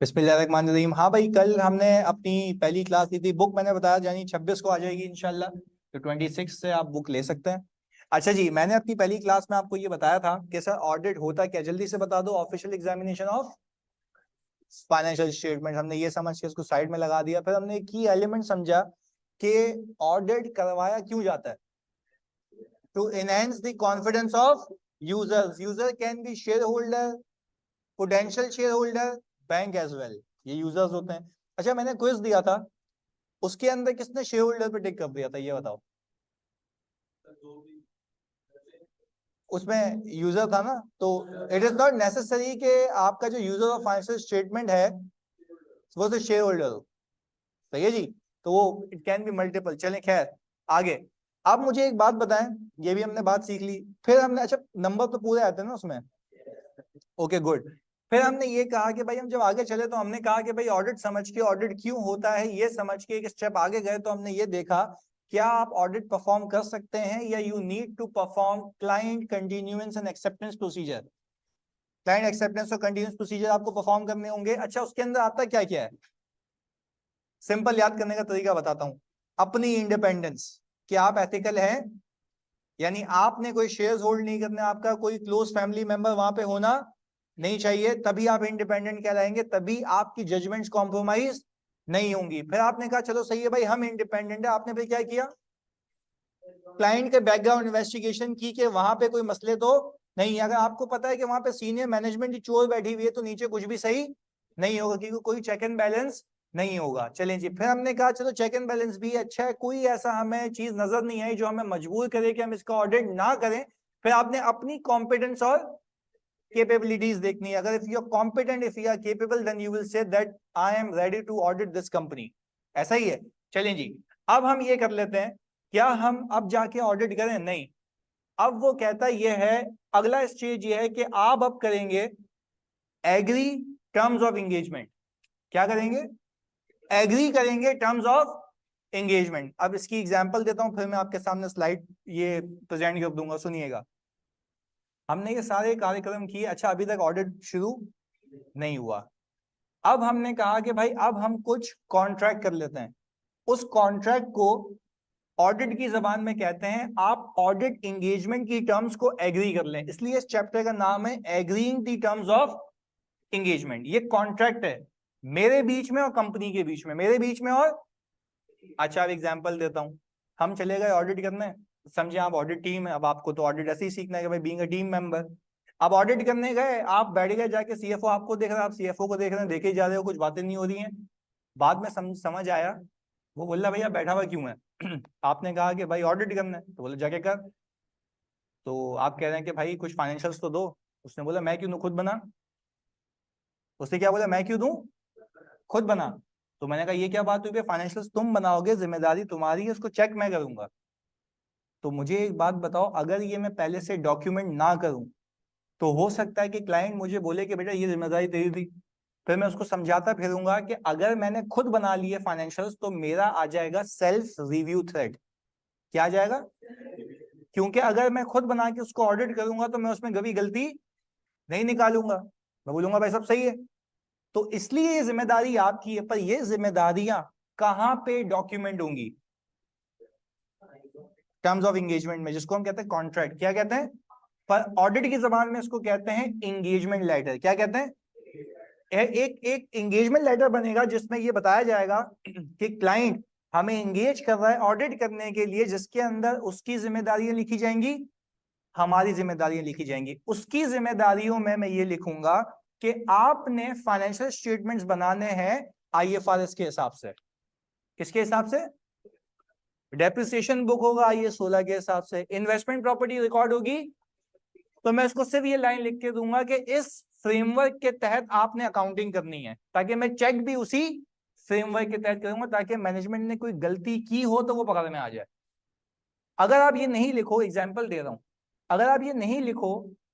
बिस्मिल्लाहिर्रहमानिर्रहीम। हाँ भाई, कल हमने अपनी पहली क्लास ली थी। बुक मैंने बताया यानी 26 को आ जाएगी इंशाल्लाह, तो 26 से आप बुक ले सकते हैं। अच्छा जी, मैंने अपनी पहली क्लास में आपको ये बताया था कि सर ऑडिट होता क्या, जल्दी से बता दो। Official examination of financial statement, हमने ये समझ के उसको साइड में लगा दिया। फिर हमने की एलिमेंट समझा कि ऑडिट करवाया क्यों जाता है। To enhance the confidence of users. User can be share holder, potential share holder, bank as well, ये यूजर्स होते हैं। अच्छा, मैंने क्विज दिया था, उसके अंदर किसने शेयर होल्डर पे टिक कर दिया था, ये बताओ। उसमें यूजर था ना, तो इट इज नॉट नेसेसरी कि आपका जो यूजर ऑफ फाइनेंशियल स्टेटमेंट है वो तो शेयर होल्डर हो। सही है जी, तो वो इट कैन बी मल्टीपल। चलें खैर आगे। अब मुझे एक बात बताएं, ये भी हमने बात सीख ली। फिर हमने, अच्छा नंबर तो पूरे आते हैं ना उसमें, ओके गुड। फिर हमने ये कहा कि भाई हम जब आगे चले तो हमने कहा कि भाई ऑडिट समझ के, ऑडिट क्यों होता है ये समझ के एक स्टेप आगे गए, तो हमने ये देखा क्या आप ऑडिट परफॉर्म कर सकते हैं या you need to perform client continuance and acceptance procedure. Client acceptance और कंटिन्यूएंस प्रोसीजर आपको परफॉर्म करने होंगे। अच्छा, उसके अंदर आता क्या क्या है, सिंपल याद करने का तरीका बताता हूं। अपनी इंडिपेंडेंस, कि आप एथिकल हैं, यानी आपने कोई शेयर्स होल्ड नहीं करने, आपका कोई क्लोज फैमिली मेंबर वहां पे होना नहीं चाहिए, तभी आप इंडिपेंडेंट कहलाएंगे, तभी आपकी जजमेंट्स कॉम्प्रोमाइज नहीं होंगी। फिर आपने कहा चलो सही है भाई हम इंडिपेंडेंट है, आपने फिर क्या किया, क्लाइंट के बैकग्राउंड इन्वेस्टिगेशन की कि वहां पे कोई मसले तो नहीं। अगर आपको पता है कि वहां पे सीनियर मैनेजमेंट की चोर बैठी हुई है तो नीचे कुछ भी सही नहीं होगा, क्योंकि कोई चेक एंड बैलेंस नहीं होगा। चलें जी, फिर हमने कहा चलो चेक एंड बैलेंस भी अच्छा है, कोई ऐसा हमें चीज नजर नहीं आई जो हमें मजबूर करे कि हम इसका ऑडिट ना करें। फिर आपने अपनी कॉम्पिटेंस और कैपेबिलिटीज देखनी है। अगर if you are competent, if you are capable, then you will say that I am ready to audit this company. ऐसा ही है। चलें जी, अब हम ये कर लेते हैं, क्या हम अब जाके ऑडिट करें? नहीं, अब वो कहता ये है, अगला स्टेज ये है कि आप अब करेंगे एग्री टर्म्स ऑफ एंगेजमेंट। क्या करेंगे? एग्री करेंगे टर्म्स ऑफ एंगेजमेंट। अब इसकी एग्जांपल देता हूं, फिर मैं आपके सामने स्लाइड ये प्रेजेंट कर दूंगा, सुनिएगा। हमने ये सारे कार्यक्रम किए, अच्छा अभी तक ऑडिट शुरू नहीं हुआ। अब हमने कहा कि भाई अब हम कुछ कॉन्ट्रैक्ट कर लेते हैं। उस कॉन्ट्रैक्ट को ऑडिट की जबान में कहते हैं आप ऑडिट एंगेजमेंट की टर्म्स को एग्री कर लें, इसलिए इस चैप्टर का नाम है agreeing the terms of engagement. ये कॉन्ट्रैक्ट है मेरे बीच में और कंपनी के बीच में, मेरे बीच में और। अच्छा अब एग्जांपल देता हूं, हम चले गए ऑडिट करने, समझे आप ऑडिट टीम है, अब आपको तो ऑडिट ऐसे ही सीखना है कि भाई बीइंग अ टीम मेंबर। अब ऑडिट करने गए, आप बैठ गए जाके, सीएफओ आपको देख रहा है, आप सीएफओ को देख रहे हैं, देखे जा रहे हो, कुछ बातें नहीं हो रही हैं। बाद में समझ आया, वो बोला भैया बैठा हुआ क्यों है आपने कहा कि भाई ऑडिट करना है, तो बोले जाके कर। तो आप कह रहे हैं कि भाई कुछ फाइनेंशियल्स तो दो, उसने बोला मैं क्यों दूं, खुद बना। उसने क्या बोला, मैं क्यों दूं, खुद बना। तो मैंने कहा ये क्या बात हुई, फाइनेंशियल्स तुम बनाओगे, जिम्मेदारी तुम्हारी है, उसको चेक मैं करूंगा। तो मुझे एक बात बताओ, अगर ये मैं पहले से डॉक्यूमेंट ना करूं तो हो सकता है कि क्लाइंट मुझे बोले कि बेटा ये जिम्मेदारी तेरी थी। फिर मैं उसको समझाता फिरूंगा कि अगर मैंने खुद बना लिए फाइनेंशियल्स तो मेरा आ जाएगा सेल्फ रिव्यू थ्रेड। क्या आ जाएगा? क्योंकि अगर मैं खुद बना के उसको ऑडिट करूंगा तो मैं उसमें कभी गलती नहीं निकालूंगा, मैं बोलूंगा भाई सब सही है। तो इसलिए ये जिम्मेदारी आपकी है, पर ये जिम्मेदारियां कहां पे डॉक्यूमेंट होंगी? टर्म्स ऑफ एंगेजमेंट में, जिसको हम कहते हैं कॉन्ट्रैक्ट। क्या कहते हैं? पर ऑडिट की जबान में इसको कहते हैं एंगेजमेंट लेटर। क्या कहते हैं? एक एक एंगेजमेंट लेटर बनेगा जिसमें ये बताया जाएगा कि क्लाइंट हमें एंगेज कर रहा है ऑडिट करने के लिए, जिसके अंदर उसकी जिम्मेदारियां लिखी जाएंगी, हमारी जिम्मेदारियां लिखी जाएंगी। उसकी जिम्मेदारियों में मैं ये लिखूंगा कि आपने फाइनेंशियल स्टेटमेंट्स बनाने हैं आईएफआरएस के हिसाब से। किसके हिसाब से? डेप्रिसिएशन बुक होगा आईएएस 16 के हिसाब से, इन्वेस्टमेंट प्रॉपर्टी रिकॉर्ड होगी। तो मैं उसको सिर्फ ये लाइन लिख के दूंगा कि इस फ्रेमवर्क के तहत आपने अकाउंटिंग करनी है, ताकि मैं चेक भी उसी फ्रेमवर्क के तहत करूंगा, ताकि मैनेजमेंट ने कोई गलती की हो तो वो पकड़ में आ जाए। अगर आप ये नहीं लिखो, एग्जाम्पल दे रहा हूं, अगर आप ये नहीं लिखो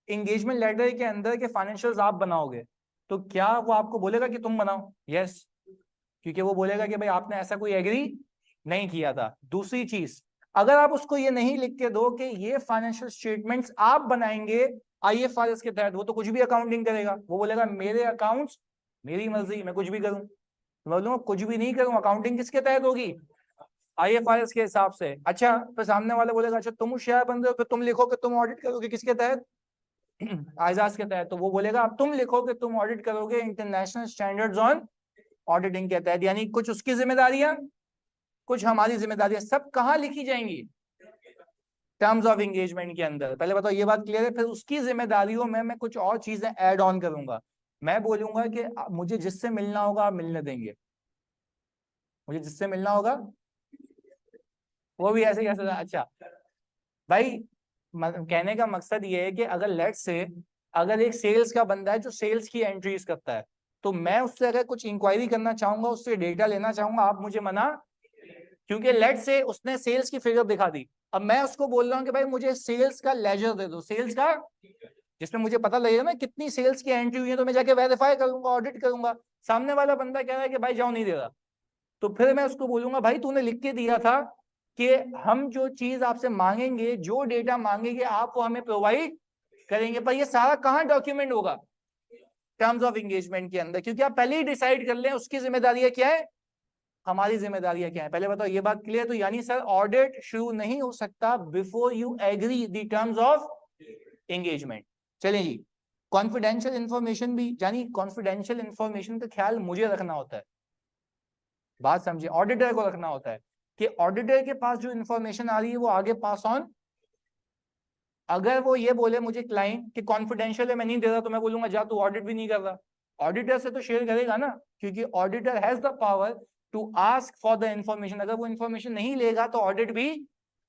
एंगेजमेंट लेटर के अंदर के फाइनेंशियल्स आप बनाओगे, तो क्या वो आपको बोलेगा कि तुम बनाओ? यस, क्योंकि वो बोलेगा कि भाई आपने ऐसा कोई एग्री नहीं किया था। दूसरी चीज, अगर आप उसको ये नहीं लिख के दो कि ये फाइनेंशियल स्टेटमेंट्स आप बनाएंगे IFRS के तहत, वो तो कुछ भी अकाउंटिंग करेगा, वो बोलेगा मेरे अकाउंट्स मेरी मर्जी, मैं कुछ भी करूं। बोलूंगा कुछ भी नहीं करूं, अकाउंटिंग किसके तहत होगी? IFRS के हिसाब से। अच्छा, फिर सामने वाले बोलेगा अच्छा तुम होशियार बंदे हो, फिर तुम लिखो कि तुम ऑडिट करोगे किसके तहत? आजाद के तहत। तो वो बोलेगा अब तुम लिखो कि तुम ऑडिट करोगे इंटरनेशनल स्टैंडर्ड्स ऑन ऑडिटिंग के तहत, यानी कुछ उसकी जिम्मेदारियां, कुछ हमारी जिम्मेदारियां, सब कहाँ लिखी जाएंगी? टर्म्स ऑफ एंगेजमेंट के अंदर। पहले बताओ ये बात क्लियर है? फिर उसकी जिम्मेदारियों में मैं कुछ और चीजें ऐड ऑन करूंगा। मैं बोलूंगा कि मुझे जिससे मिलना होगा आप मिलने देंगे, मुझे जिससे मिलना होगा वो भी ऐसे कैसे। अच्छा भाई, कहने का मकसद ये है कि अगर लेट से अगर एक सेल्स का बंदा है जो सेल्स की एंट्रीज करता है, तो मैं उससे अगर कुछ इंक्वायरी करना चाहूंगा, उससे डेटा लेना चाहूंगा, आप मुझे मना, क्योंकि लेट से उसने सेल्स की फिगर दिखा दी। अब मैं उसको बोल रहा हूँ कि भाई मुझे सेल्स का लेजर दे दो, सेल्स का, जिसमें मुझे पता लगेगा ना कितनी सेल्स की एंट्री हुई है, तो मैं जाके वेरीफाई करूंगा, ऑडिट करूंगा। सामने वाला बंदा कह रहा है कि भाई जाओ, नहीं दे रहा, तो फिर मैं उसको बोलूंगा भाई तूने लिख के दिया था कि हम जो चीज आपसे मांगेंगे, जो डेटा मांगेंगे आप वो हमें प्रोवाइड करेंगे, पर ये सारा कहाँ डॉक्यूमेंट होगा? टर्म्स ऑफ एंगेजमेंट के अंदर। क्योंकि आप पहले ही डिसाइड कर लें उसकी जिम्मेदारियां क्या है, हमारी जिम्मेदारियां क्या है। पहले बताओ ये बात क्लियर? तो यानी सर ऑडिट शुरू नहीं हो सकता before you agree the terms of engagement. चलिए जी, कॉन्फिडेंशियल इंफॉर्मेशन भी, यानी कॉन्फिडेंशियल इंफॉर्मेशन का ख्याल मुझे रखना होता है, बात समझिए, ऑडिटर को रखना होता है कि ऑडिटर के पास जो इंफॉर्मेशन आ रही है वो आगे पास ऑन। अगर वो ये बोले मुझे क्लाइंट कि कॉन्फिडेंशियल है मैं नहीं दे रहा, तो मैं बोलूंगा जा तू ऑडिट भी नहीं कर रहा। ऑडिटर से तो शेयर करेगा ना, क्योंकि auditor has the power to ask for the information. अगर वो इंफॉर्मेशन नहीं लेगा तो ऑडिट भी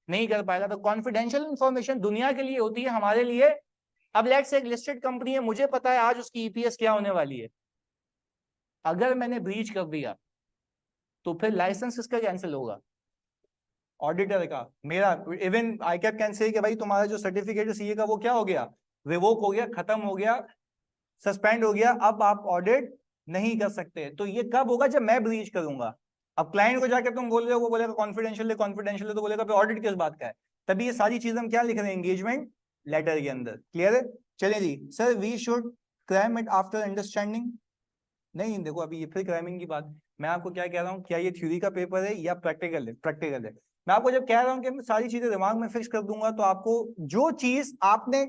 नहीं कर पाएगा। तो कॉन्फिडेंशियल इंफॉर्मेशन दुनिया के लिए होती है, हमारे लिए। अब लेट्स से एक लिस्टेड कंपनी है, मुझे पता है आज उसकी EPS क्या होने वाली है, अगर मैंने ब्रीच कर दिया तो फिर लाइसेंस किसका कैंसिल होगा? ऑडिटर का। मेरा इवन ICAP कैन से कि भाई तुम्हारा जो सर्टिफिकेट है CA का वो क्या हो गया, रिवोक हो गया, खत्म हो गया, सस्पेंड हो गया, अब आप ऑडिट नहीं कर सकते। तो ये कब होगा? जब मैं ब्रीच करूंगा। अब क्लाइंट को जाकर तुम बोल रहे हो, वो बोलेगा कॉन्फिडेंशियल है, कॉन्फिडेंशियल है, तो बोलेगा फिर ऑडिट किस बात का है? तभी ये सारी चीजें हम क्या लिख रहे हैं एंगेजमेंट लेटर के अंदर। क्लियर है? चलिए जी, sir we should crime it after understanding. नहीं देखो, अभी ये फिर क्राइमिंग की बात, मैं आपको क्या कह रहा हूँ, क्या ये थ्योरी का पेपर है या प्रैक्टिकल है? प्रैक्टिकल है। मैं आपको जब कह रहा हूँ कि मैं सारी चीजें दिमाग में फिक्स कर दूंगा, तो आपको जो चीज आपने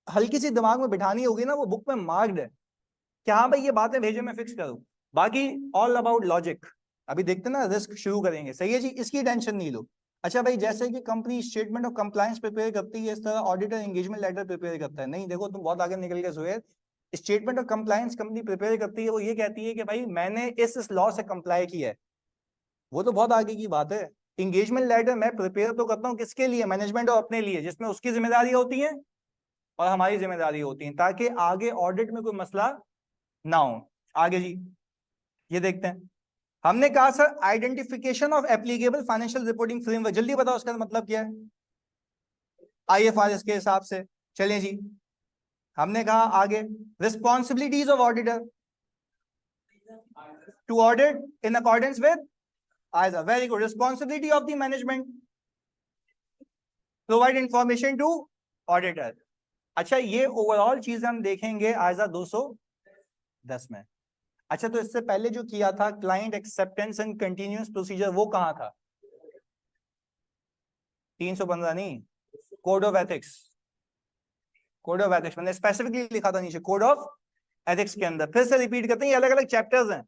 हल्की सी दिमाग में बिठानी होगी ना, वो बुक में मार्क्ड है कि हाँ भाई ये बातें भेजे मैं फिक्स करूँ। बाकी ऑल अबाउट लॉजिक। अभी देखते ना, रिस्क शुरू करेंगे, सही है जी, इसकी टेंशन नहीं लो। अच्छा भाई, जैसे कि company statement of compliance prepare करती है, इस तरह ऑडिटर एंगेजमेंट लेटर प्रिपेयर करता है। नहीं देखो, तुम बहुत आगे निकल गए Suhail. Statement of compliance company prepare करती है, वो ये कहती है कि भाई मैंने इस लॉ से कंप्लाई किया है, वो तो बहुत आगे की बात है। इंगेजमेंट लेटर मैं प्रिपेयर तो करता हूँ किसके लिए? मैनेजमेंट और अपने लिए, जिसमें उसकी जिम्मेदारी होती है और हमारी जिम्मेदारी होती है, ताकि आगे ऑडिट में कोई मसला ना हो। आगे जी, ये देखते हैं। हमने कहा sir identification of applicable financial reporting framework, जल्दी बताओ उसका मतलब क्या है IFRS के हिसाब से। चलिए जी, हमने कहा आगे responsibilities of auditor to audit in accordance with ISA। Very good. Responsibility of the management provide information to auditor. अच्छा, ये ओवरऑल चीज हम देखेंगे ISA 210 में। अच्छा, तो इससे पहले जो किया था client acceptance and continuous procedure, वो कहाँ था? 315 नहीं, code of ethics. Code of ethics मैंने स्पेसिफिकली लिखा था नीचे, कोड ऑफ एथिक्स के अंदर। फिर से रिपीट करते हैं, ये अलग अलग चैप्टर्स हैं,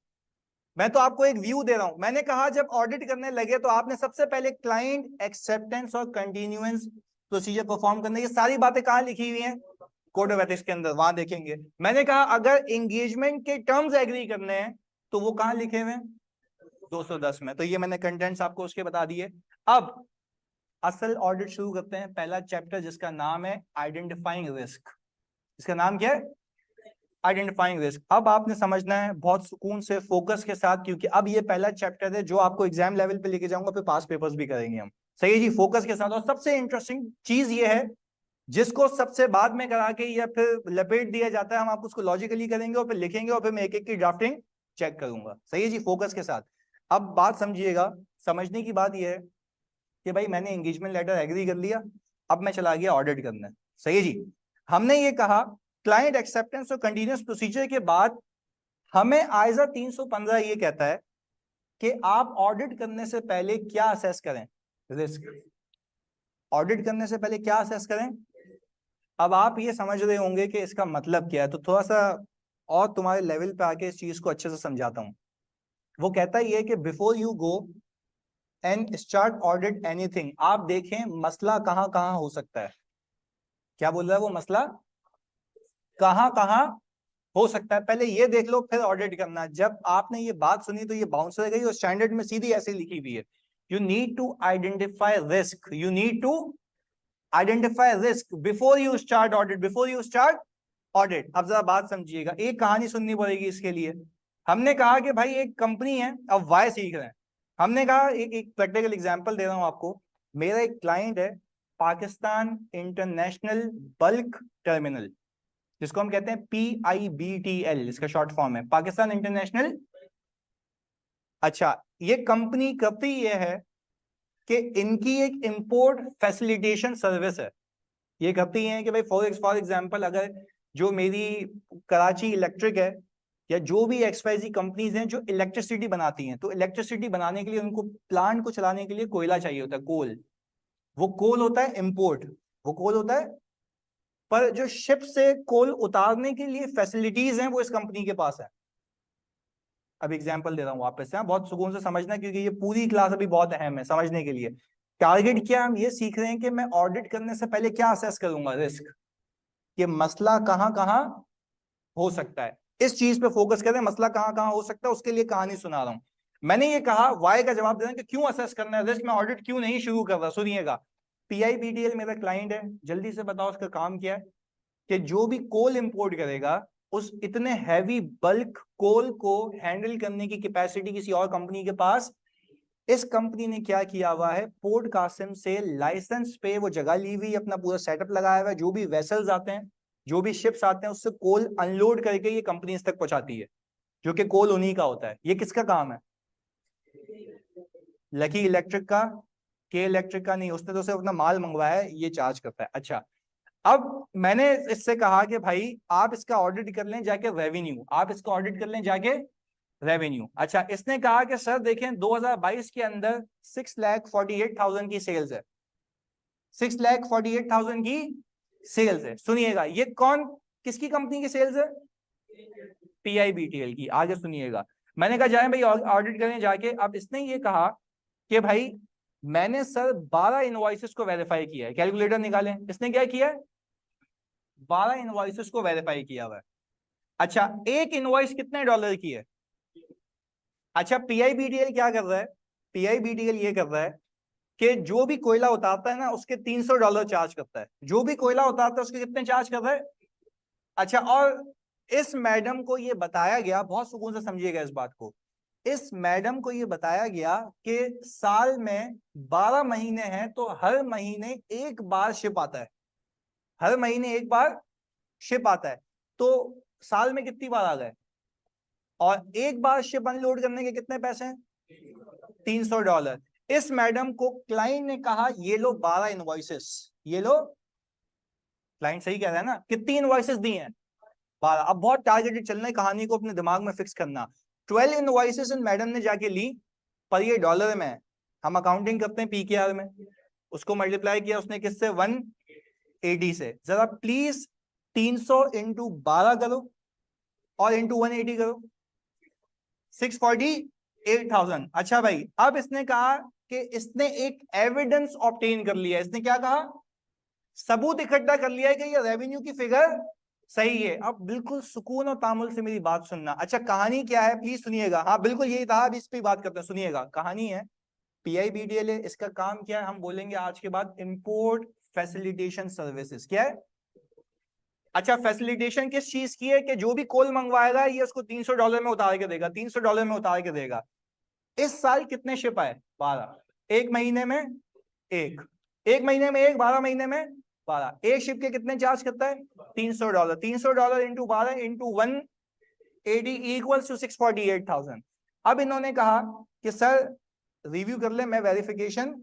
मैं तो आपको एक व्यू दे रहा हूं। मैंने कहा जब ऑडिट करने लगे तो आपने सबसे पहले क्लाइंट एक्सेप्टेंस और कंटिन्यूअस प्रोसीजर परफॉर्म करने, ये सारी बातें कहां लिखी हुई हैं? कोड ऑफ एथिक्स के अंदर, वहां देखेंगे। मैंने कहा अगर एंगेजमेंट के टर्म्स एग्री करने हैं तो वो कहां लिखे हुए हैं? 210 में। तो ये मैंने कंटेंट्स आपको उसके बता दिए। अब असल ऑडिट शुरू करते हैं, पहला चैप्टर जिसका नाम है आइडेंटिफाइंग रिस्क। इसका नाम क्या है? Identifying risk. अब आपने समझना है बहुत सुकून से, फोकस के साथ, क्योंकि अब ये पहला चैप्टर है जो आपको एग्जाम लेवल पे लेके जाऊंगा, फिर पास पेपर्स भी करेंगे हम। सही है जी, फोकस के साथ। और सबसे इंटरेस्टिंग चीज ये है, जिसको सबसे बाद में करा के या फिर लपेट दिया जाता है, हम आप उसको लॉजिकली करेंगे और फिर लिखेंगे और फिर मैं एक एक की ड्राफ्टिंग चेक करूंगा। सही है जी, फोकस के साथ। अब बात समझिएगा, समझने की बात यह है कि भाई मैंने एंगेजमेंट लेटर एग्री कर लिया, अब मैं चला गया ऑडिट करने। सही है जी। हमने ये कहा क्लाइंट एक्सेप्टेंस और कंटिन्यूअस प्रोसीजर के बाद हमें आइजा 315 ये कहता है कि आप ऑडिट करने से पहले क्या असेस करें, रिस्क। ऑडिट करने से पहले क्या असेस करें। अब आप ये समझ रहे होंगे कि इसका मतलब क्या है, तो थोड़ा सा और तुम्हारे लेवल पे आके इस चीज को अच्छे से समझाता हूं। वो कहता ही है कि before you go and start audit anything, आप देखें मसला कहां कहां हो सकता है। क्या बोल रहा है वो, मसला कहां कहां हो सकता है, पहले ये देख लो फिर ऑडिट करना। जब आपने ये बात सुनी तो ये बाउंस रह गई, और स्टैंडर्ड में सीधी ऐसे लिखी हुई है, you need to identify risk, you need to identify risk before you start audit, before you start audit. अब जरा बात समझिएगा, एक कहानी सुननी पड़ेगी इसके लिए। हमने कहा कि भाई एक कंपनी है, अब वाई सीख रहे हैं। हमने कहा एक प्रैक्टिकल एग्जांपल दे रहा हूं आपको। मेरा एक क्लाइंट है पाकिस्तान इंटरनेशनल बल्क टर्मिनल, जिसको हम कहते हैं PIBTL, इसका शॉर्ट फॉर्म है पाकिस्तान इंटरनेशनल। अच्छा, ये कंपनी करती ये है कि इनकी एक इंपोर्ट फैसिलिटेशन सर्विस है। ये करती हैं कि भाई फॉर एग्जांपल अगर जो मेरी कराची इलेक्ट्रिक है, या जो भी XYZ कंपनीज हैं जो इलेक्ट्रिसिटी बनाती हैं, तो इलेक्ट्रिसिटी बनाने के लिए उनको प्लांट को चलाने के लिए कोयला चाहिए होता है, कोल। वो कोल होता है इंपोर्ट, वो कोल होता है। पर जो शिप से कोल उतारने के लिए फैसिलिटीज हैं वो इस कंपनी के पास है। अब एग्जांपल दे रहा हूं वापस से, बहुत सुकून से समझना, क्योंकि ये पूरी क्लास अभी बहुत अहम है समझने के लिए। टारगेट क्या, हम ये सीख रहे हैं कि मैं ऑडिट करने से पहले क्या असेस करूंगा, रिस्क, कि मसला कहां कहां हो सकता है। इस चीज पे फोकस करें, मसला कहां कहां हो सकता है, उसके लिए कहानी सुना रहा हूं। मैंने ये कहा वाई का जवाब देना कि क्यों असेस करना है रिस्क, मैं ऑडिट क्यों नहीं शुरू कर रहा। सुनिएगा, PIBTL मेरा क्लाइंट है, जल्दी से बताओ उसका काम क्या है। कि जो भी कोल इंपोर्ट करेगा, उस इतने हैवी बल्क कोल को हैंडल करने की कैपेसिटी किसी और कंपनी के पास। इस कंपनी ने क्या किया हुआ है, पोर्ट कासिम से लाइसेंस पे वो जगह ली हुई, अपना पूरा सेटअप लगाया हुआ है। जो भी वेसल्स आते हैं, जो भी शिप्स आते हैं, उससे कोल अनलोड करके ये कंपनी तक पहुंचाती है, जो कि कोल उन्हीं का होता है। ये किसका काम है, लकी इलेक्ट्रिक का, के इलेक्ट्रिक का नहीं, उसने तो सिर्फ अपना माल मंगवाया है, ये चार्ज करता है। अच्छा, अब मैंने इससे कहा कि भाई आप इसका ऑडिट कर लें जाके रेवेन्यू, आप इसका ऑडिट कर लें जाके रेवेन्यू। अच्छा, इसने कहा कि सर देखें 2022 के अंदर 6,48,000 की सेल्स है, 6,48,000 की सेल्स है। सुनिएगा, ये कौन, किसकी कंपनी की सेल्स है, PIBTL की। आगे सुनिएगा, मैंने कहा जाए भाई ऑडिट करें जाके। अब इसने ये कहा कि भाई मैंने सर 12 इनवॉइसेस को वेरीफाई किया है, कैलकुलेटर निकालें। इसने क्या किया है, 12 इनवॉइसेस को वेरीफाई किया हुआ है। अच्छा, एक इनवॉइस कितने डॉलर की है। अच्छा, PIBTL क्या कर रहा है, PIBTL ये कर रहा है कि जो भी कोयला उतारता है ना, उसके $300 चार्ज करता है। जो भी कोयला उतारता है उसके कितने चार्ज कर रहा है। अच्छा, और इस मैडम को ये बताया गया, बहुत सुकून से समझिएगा इस बात को, इस मैडम को ये बताया गया कि साल में 12 महीने हैं, तो हर महीने एक बार शिप आता है, हर महीने एक बार शिप आता है। तो साल में कितनी बार आ गए, और एक बार शिप अनलोड करने के कितने पैसे हैं, $300। इस मैडम को क्लाइंट ने कहा ये लो 12 इनवॉइसेस, ये लो। क्लाइंट सही कह रहा है ना, कितनी इनवॉइसेस दी हैं, 12। अब बहुत टारगेटेड चलना है, कहानी को अपने दिमाग में फिक्स करना। 12 इनवॉइसेस इन मैडम ने जाके ली, पर ये डॉलर में है, हम अकाउंटिंग करते हैं PKR में। उसको मल्टीप्लाई किया उसने किससे, 180 से। जरा प्लीज 300 इंटू 12 करो और इंटू 180 करो, 648,000। अच्छा भाई, अब इसने कहा कि इसने एक एविडेंस ऑब्टेन कर लिया। इसने क्या कहा, सबूत इकट्ठा कर लिया है कि ये रेवेन्यू की फिगर सही है। अब बिल्कुल सुकून और तामुल से मेरी बात सुनना। अच्छा, कहानी क्या है प्लीज सुनिएगा। हाँ बिल्कुल यही था, अब इस पे बात करते हैं। सुनिएगा, कहानी है PIBTL है, इसका काम क्या है हम बोलेंगे आज के बाद, इंपोर्ट फैसिलिटेशन सर्विसेज। क्या है, अच्छा, फैसिलिटेशन किस चीज की है, कि जो भी कोल मंगवाएगा ये उसको $300 में उतार के देगा, $300 में उतार के देगा। इस साल कितने शिप आए, 12। एक महीने में एक महीने में एक, 12 महीने में 12। एक शिप के कितने चार्ज करता है, $300। $300 इंटू 12 इंटू 180 इक्वल्स टू 648,000। अब इन्होंने कहा कि सर रिव्यू कर ले, मैं वेरिफिकेशन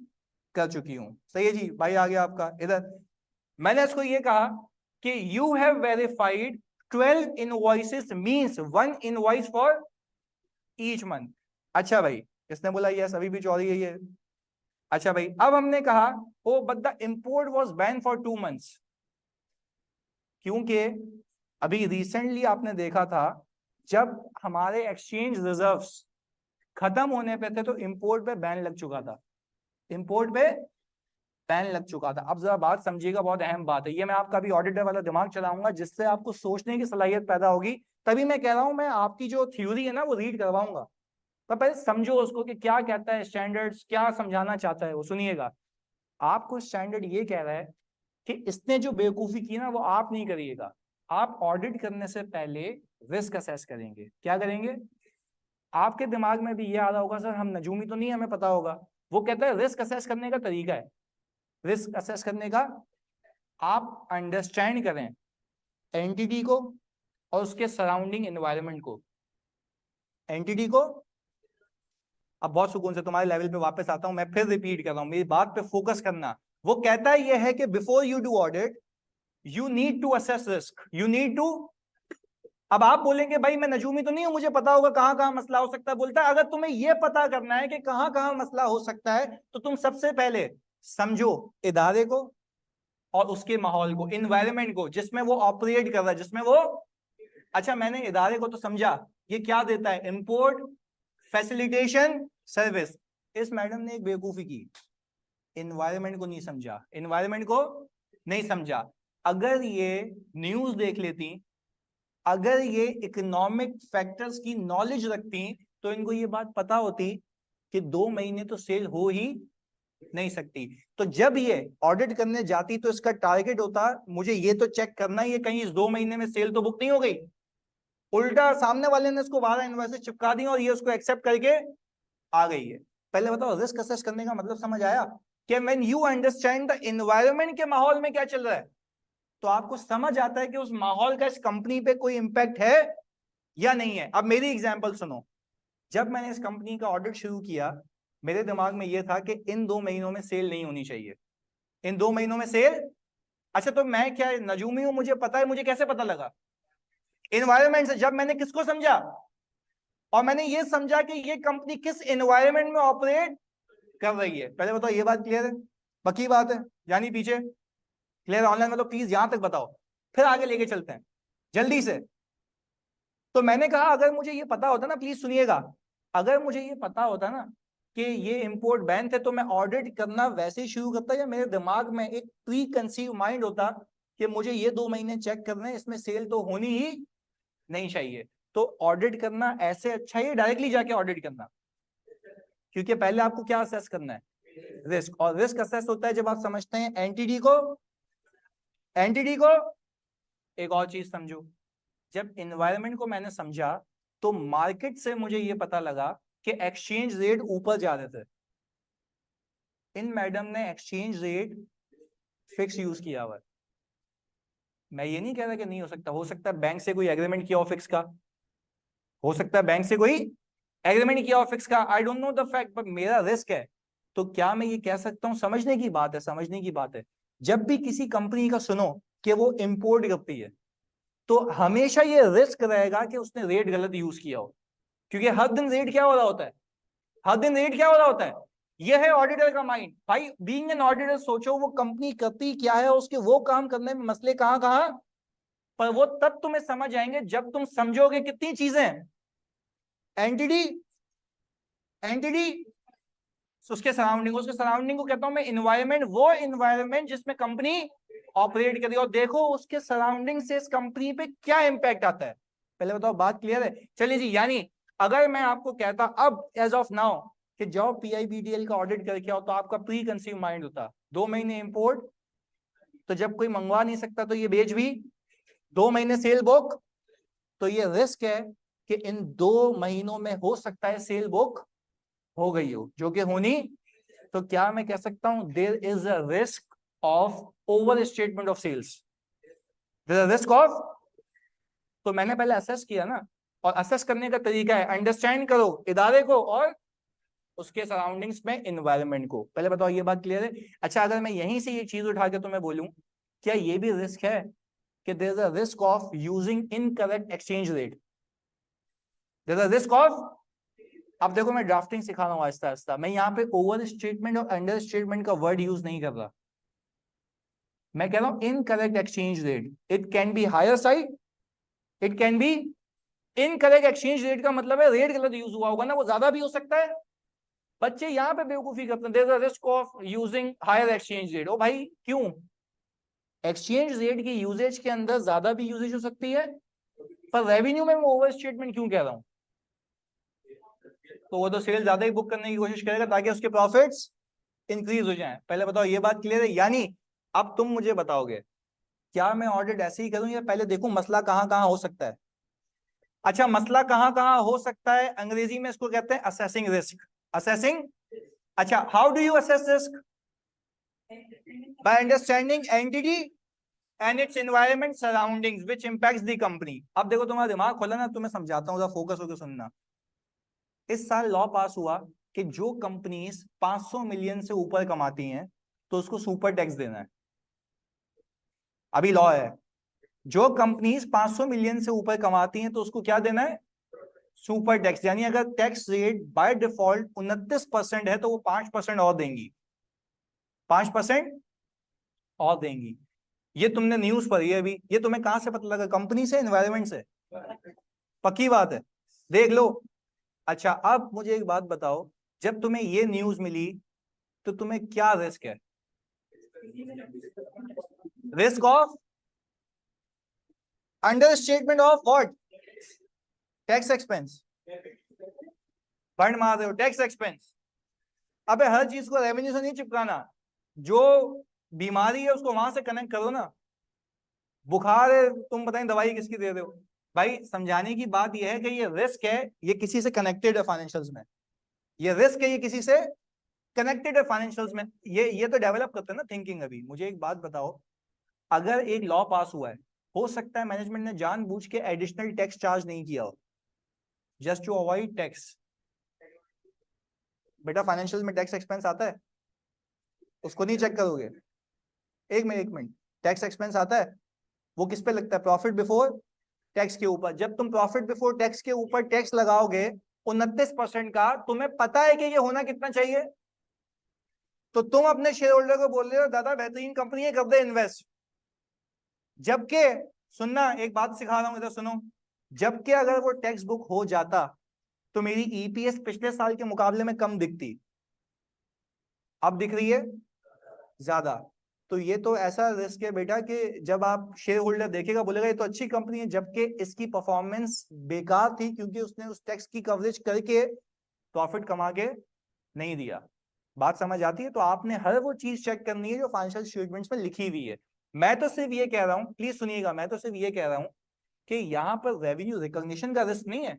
कर चुकी हूं। सही है जी, भाई आ गया आपका इधर। मैंने इसको ये कहा कि you have verified 12 invoices means 1 invoice for each month. अच्छा भाई, किसने बोला यस? अभी भी चौड़ी है ये। अच्छा भाई, अब हमने कहा oh but the import was ban for 2 months, क्योंकि अभी रिसेंटली आपने देखा था जब हमारे एक्सचेंज रिजर्व्स खत्म होने पे थे तो इंपोर्ट पे बैन लग चुका था, इंपोर्ट पे बैन लग चुका था। अब जरा बात समझिएगा, बहुत अहम बात है ये। मैं आपका भी ऑडिटर वाला दिमाग चलाऊंगा जिससे आपको सोचने की सलाहियत पैदा होगी। तभी मैं कह रहा हूं मैं आपकी जो थ्योरी है ना वो रीड करवाऊंगा, तो पहले समझो उसको कि क्या कहता है स्टैंडर्ड्स, क्या समझाना चाहता है वो। सुनिएगा, आपको स्टैंडर्ड ये कह रहा है कि इसने जो बेवकूफी की ना वो आप नहीं करिएगा। आप ऑडिट करने से पहले रिस्क असेस करेंगे। क्या करेंगे? आपके दिमाग में भी ये आ रहा होगा सर हम नजूमी तो नहीं, हमें पता होगा। वो कहता है रिस्क असेस करने का तरीका है। रिस्क असेस करने का, आप अंडरस्टैंड करें एंटिटी को और उसके सराउंडिंग एनवायरनमेंट को। एंटिटी को, अब बहुत सुकून से तुम्हारे लेवल पे वापस आता हूं, मैं फिर रिपीट कर रहा हूं, मेरी बात पे फोकस करना। वो कहता है ये है कि before you do audit you need to assess risk, you need to. अब आप बोलेंगे भाई मैं नजूमी तो नहीं हूं, मुझे पता होगा कहां कहां मसला हो सकता है। बोलता है अगर तुम्हें यह पता करना है कि कहां कहां मसला हो सकता है तो तुम सबसे पहले समझो इदारे को और उसके माहौल को, इन्वायरमेंट को जिसमें वो ऑपरेट कर रहा है, जिसमें वो। अच्छा, मैंने इदारे को तो समझा, ये क्या देता है? Import facilitation service. इस मैडम ने एक बेवकूफी की, इन्वायरमेंट को नहीं समझा, इन्वायरमेंट को नहीं समझा। अगर ये न्यूज देख लेती, अगर ये इकोनॉमिक फैक्टर्स की नॉलेज रखती तो इनको ये बात पता होती कि 2 महीने तो सेल हो ही नहीं सकती। तो जब ये ऑडिट करने जाती तो इसका टारगेट होता मुझे ये तो चेक करना ही है कहीं इस 2 महीने में सेल तो बुक नहीं हो गई। उल्टा सामने वाले ने इसको 12 इनवॉइसेस चिपका दी और ये उसको एक्सेप्ट करके आ गई है। पहले बताओ रिस्क असेस करने का मतलब समझ आया कि when you understand the environment के माहौल में क्या चल रहा है तो आपको समझ आता है कि उस माहौल का इस कंपनी पे कोई इंपैक्ट है या नहीं है। अब मेरी एग्जांपल सुनो, जब मैंने इस कंपनी का ऑडिट शुरू किया मेरे दिमाग में यह था कि इन 2 महीनों में सेल नहीं होनी चाहिए, इन 2 महीनों में सेल। अच्छा, तो मैं क्या नजूमी हूं? मुझे पता है, मुझे कैसे पता लगा? एनवायरनमेंट से। जब मैंने किसको समझा और मैंने ये समझा कि ये कंपनी किस एनवायरनमेंट में ऑपरेट कर रही है। पहले बताओ ये बात क्लियर है? पक्की बात है यानी पीछे क्लियर? ऑनलाइन मतलब प्लीज यहां तक बताओ, फिर आगे लेके चलते हैं जल्दी से। तो मैंने कहा अगर मुझे ये पता होता ना, प्लीज सुनिएगा, अगर मुझे ये पता होता ना कि ये इंपोर्ट बैन थे तो मैं ऑडिट करना वैसे ही शुरू करता, या मेरे दिमाग में एक प्री कंसीव माइंड होता कि मुझे ये 2 महीने चेक करने, इसमें सेल तो होनी ही नहीं चाहिए। तो ऑडिट करना ऐसे अच्छा ही डायरेक्टली जाके ऑडिट करना, क्योंकि पहले आपको क्या असेस करना है? रिस्क। और रिस्क असेस होता है जब आप समझते हैं एंटिटी को। एंटिटी को, एक और चीज समझो, जब एनवायरनमेंट को मैंने समझा तो मार्केट से मुझे यह पता लगा कि एक्सचेंज रेट ऊपर जा रहे थे। इन मैडम ने एक्सचेंज रेट फिक्स यूज किया हुआ है। मैं ये नहीं कह रहा कि नहीं हो सकता है बैंक से कोई एग्रीमेंट किया हो फिक्स का, हो सकता है बैंक से कोई एग्रीमेंट किया हो फिक्स का, I don't know the fact, but मेरा रिस्क है। तो क्या मैं ये कह सकता हूं? समझने की बात है, समझने की बात है। जब भी किसी कंपनी का सुनो कि वो इंपोर्ट करती है तो हमेशा ये रिस्क रहेगा कि उसने रेट गलत यूज किया हो, क्योंकि हर दिन रेट क्या हो रहा होता है? हर दिन रेट क्या हो रहा होता है? ये है ऑडिटर का माइंड। भाई बीइंग एन ऑडिटर सोचो वो कंपनी करती क्या है, उसके वो काम करने में मसले कहां कहां, पर वो तब तुम्हें समझ आएंगे जब तुम समझोगे कितनी चीजें हैं। एंटिटी, एंटिटी उसके सराउंडिंग को कहता हूं मैं इन्वायरमेंट, वो इन्वायरमेंट जिसमें कंपनी ऑपरेट करी, और देखो उसके सराउंडिंग से इस कंपनी पे क्या इंपैक्ट आता है। पहले बताओ बात क्लियर है? चलिए जी, यानी अगर मैं आपको कहता अब एज ऑफ नाउ कि जाओ PIBDL का ऑडिट करके आओ, तो आपका प्री कंसीव माइंड होता 2 महीने इंपोर्ट, तो जब कोई मंगवा नहीं सकता तो ये बेच भी, 2 महीने सेल बुक, तो ये रिस्क है कि इन 2 महीनों में हो सकता है सेल बुक हो गई हो, जो कि होनी। तो क्या मैं कह सकता हूं there is a risk of over statement of sales, there is a risk of. तो मैंने पहले असेस किया ना, और असेस करने का तरीका है अंडरस्टैंड करो इदारे को और उसके सराउंडिंग्स में एनवायरनमेंट को। पहले बताओ ये बात क्लियर है? अच्छा, अगर मैं यहीं से ये चीज उठा के तुम्हें बोलूं, क्या ये भी रिस्क है कि there is a risk of using incorrect exchange rate? There is a risk of, अब देखो मैं ड्राफ्टिंग सिखा रहा हूं आहिस्ता आहिस्ता, मैं यहाँ पे ओवर स्टेटमेंट और अंडर स्टेटमेंट का वर्ड यूज नहीं कर रहा, मैं कह रहा हूं incorrect exchange rate. It can be higher side, it can be incorrect exchange rate का मतलब है रेट गलत यूज हुआ होगा ना, वो ज्यादा भी हो सकता है। बच्चे यहाँ पे बेवकूफी करते हैं, there is a risk of using higher exchange rate. ओ भाई क्यों? एक्सचेंज रेट की यूजेज के अंदर ज्यादा भी यूजेज हो सकती है, पर रेवेन्यू में मैं ओवर स्टेटमेंट क्यों कह रहा हूं? तो वो तो सेल ज्यादा ही बुक करने की कोशिश करेगा ताकि उसके प्रॉफिट्स इंक्रीज हो जाएं। पहले बताओ ये बात क्लियर है? यानी अब तुम मुझे बताओगे क्या मैं ऑडिट ऐसे ही करूं या पहले देखूं मसला कहां कहां हो सकता है? अच्छा, मसला कहां कहां हो सकता है, अंग्रेजी में इसको कहते हैं असेसिंग रिस्क। असेसिंग, अच्छा, how do you assess risk? By understanding entity and its environment surroundings which impacts the company. अब देखो तुम्हारा दिमाग खोला ना, तुम्हें समझाता हूं, फोकस होकर सुनना। इस साल लॉ पास हुआ कि जो कंपनीज 500 मिलियन से ऊपर कमाती हैं तो उसको सुपर टैक्स देना है। अभी लॉ है, जो कंपनीज 500 मिलियन से ऊपर कमाती हैं तो उसको क्या देना है? Super tax. यानी अगर टैक्स रेट बाय डिफॉल्ट 29% है तो वो 5% और देंगी, 5% और देंगी। ये तुमने न्यूज पढ़ी है अभी, ये तुम्हें कहां से पता लगा? कंपनी से, एनवायरमेंट से? पक्की बात है, देख लो। अच्छा, अब मुझे एक बात बताओ, जब तुम्हें ये न्यूज मिली तो तुम्हें क्या रिस्क है? Risk of under statement of what? Tax expense. Fund मार रहे हो, टैक्स एक्सपेंस। अबे हर चीज को रेवेन्यू से नहीं चिपकाना, जो बीमारी है उसको वहां से कनेक्ट करो ना। बुखार है, तुम बताएं दवाई किसकी दे रहे हो? भाई समझाने की बात यह है कि ये रिस्क है, ये किसी से कनेक्टेड है फाइनेंशियल्स में। ये रिस्क है, ये किसी से कनेक्टेड है फाइनेंशियल्स में। ये तो डेवलप करते हैं ना थिंकिंग। अभी मुझे एक बात बताओ, अगर एक लॉ पास हुआ है, हो सकता है मैनेजमेंट ने जानबूझ के एडिशनल टैक्स चार्ज नहीं किया हो, जस्ट टू अवॉइड टैक्स। बेटा फाइनेंशियल में टैक्स एक्सपेंस आता है, उसको नहीं चेक करोगे? एक मिनट, टैक्स एक्सपेंस आता है, वो किस पे लगता है? प्रॉफिट बिफोर टैक्स के ऊपर। जब तुम प्रॉफिट बिफोर टैक्स के ऊपर टैक्स लगाओगे 29% का, तुम्हें पता है कि ये होना कितना चाहिए, तो तुम अपने शेयर होल्डर को बोल रहे हो दादा बेहतरीन कंपनी है, कर दे इन्वेस्ट। जबकि, सुनना, एक बात सिखा रहा हूं, इधर सुनो। जबकि अगर वो टैक्स बुक हो जाता तो मेरी ईपीएस पिछले साल के मुकाबले में कम दिखती, अब दिख रही है ज्यादा। तो ये तो ऐसा रिस्क है बेटा कि जब आप शेयर होल्डर देखेगा बोलेगा ये तो अच्छी कंपनी है, जबकि इसकी परफॉर्मेंस बेकार थी क्योंकि उसने उस टैक्स की कवरेज करके प्रॉफिट कमा के नहीं दिया। बात समझ आती है? तो आपने हर वो चीज चेक करनी है जो फाइनेंशियल स्टेटमेंट्स में लिखी हुई है। मैं तो सिर्फ ये कह रहा हूं, प्लीज सुनिएगा, मैं तो सिर्फ ये कह रहा हूं कि यहाँ पर रेवेन्यू रिकॉग्निशन का रिस्क नहीं है,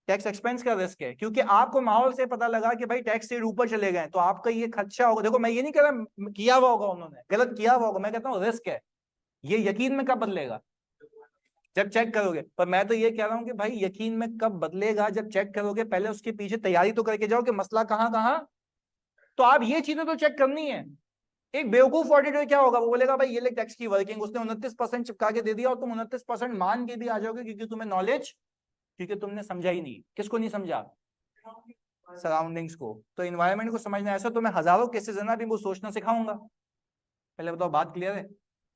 टैक्स एक्सपेंस का रिस्क है। क्योंकि आपको माहौल से पता लगा कि भाई टैक्स रेट ऊपर चले गए, तो आपका ये खर्चा होगा। देखो मैं ये नहीं कह रहा किया हुआ होगा उन्होंने, गलत किया हुआ होगा, मैं कहता हूँ रिस्क है। ये यकीन में कब बदलेगा? जब चेक करोगे। पर मैं तो ये कह रहा हूँ कि भाई यकीन में कब बदलेगा? जब चेक करोगे। पहले उसके पीछे तैयारी तो करके जाओ कि मसला कहाँ कहाँ। तो आप ये चीजें तो चेक करनी है। एक बेवकूफ ऑडिटर क्या होगा, वो बोलेगा भाई ये ले टैक्स की वर्किंग, उसने 29% चिपका के दे दिया और तुम 29% मान के भी आ जाओगे क्योंकि तुम्हें नॉलेज, क्योंकि तुमने समझा ही नहीं। किसको नहीं समझा? सराउंडिंग्स को। तो इन्वायरमेंट को समझना ऐसा तो मैं हजारों केसेस है ना, अभी वो सोचना सिखाऊंगा। पहले बताओ बात क्लियर है?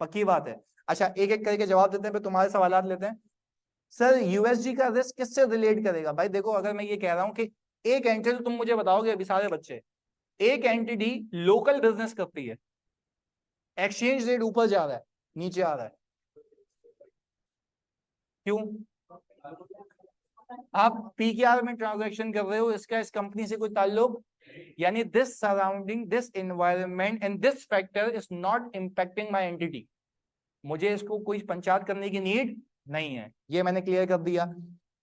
पक्की बात है? अच्छा, एक एक करके जवाब देते हैं, फिर तुम्हारे सवाल लेते हैं। सर यूएसजी का रिस्क किससे रिलेट करेगा? भाई देखो, अगर मैं ये कह रहा हूं कि एक एंटिटी, तुम मुझे बताओगे अभी सारे बच्चे, एक एंटिटी लोकल बिजनेस करती है, एक्सचेंज रेट ऊपर जा रहा है, नीचे आ रहा है, क्यों? आप पीकेआर में ट्रांजैक्शन कर रहे हो, इसका इस कंपनी से कोई ताल्लुक, यानी this surrounding, this environment and this factor is not impacting my entity. मुझे इसको कोई पंचायत करने की नीड नहीं है, ये मैंने क्लियर कर दिया।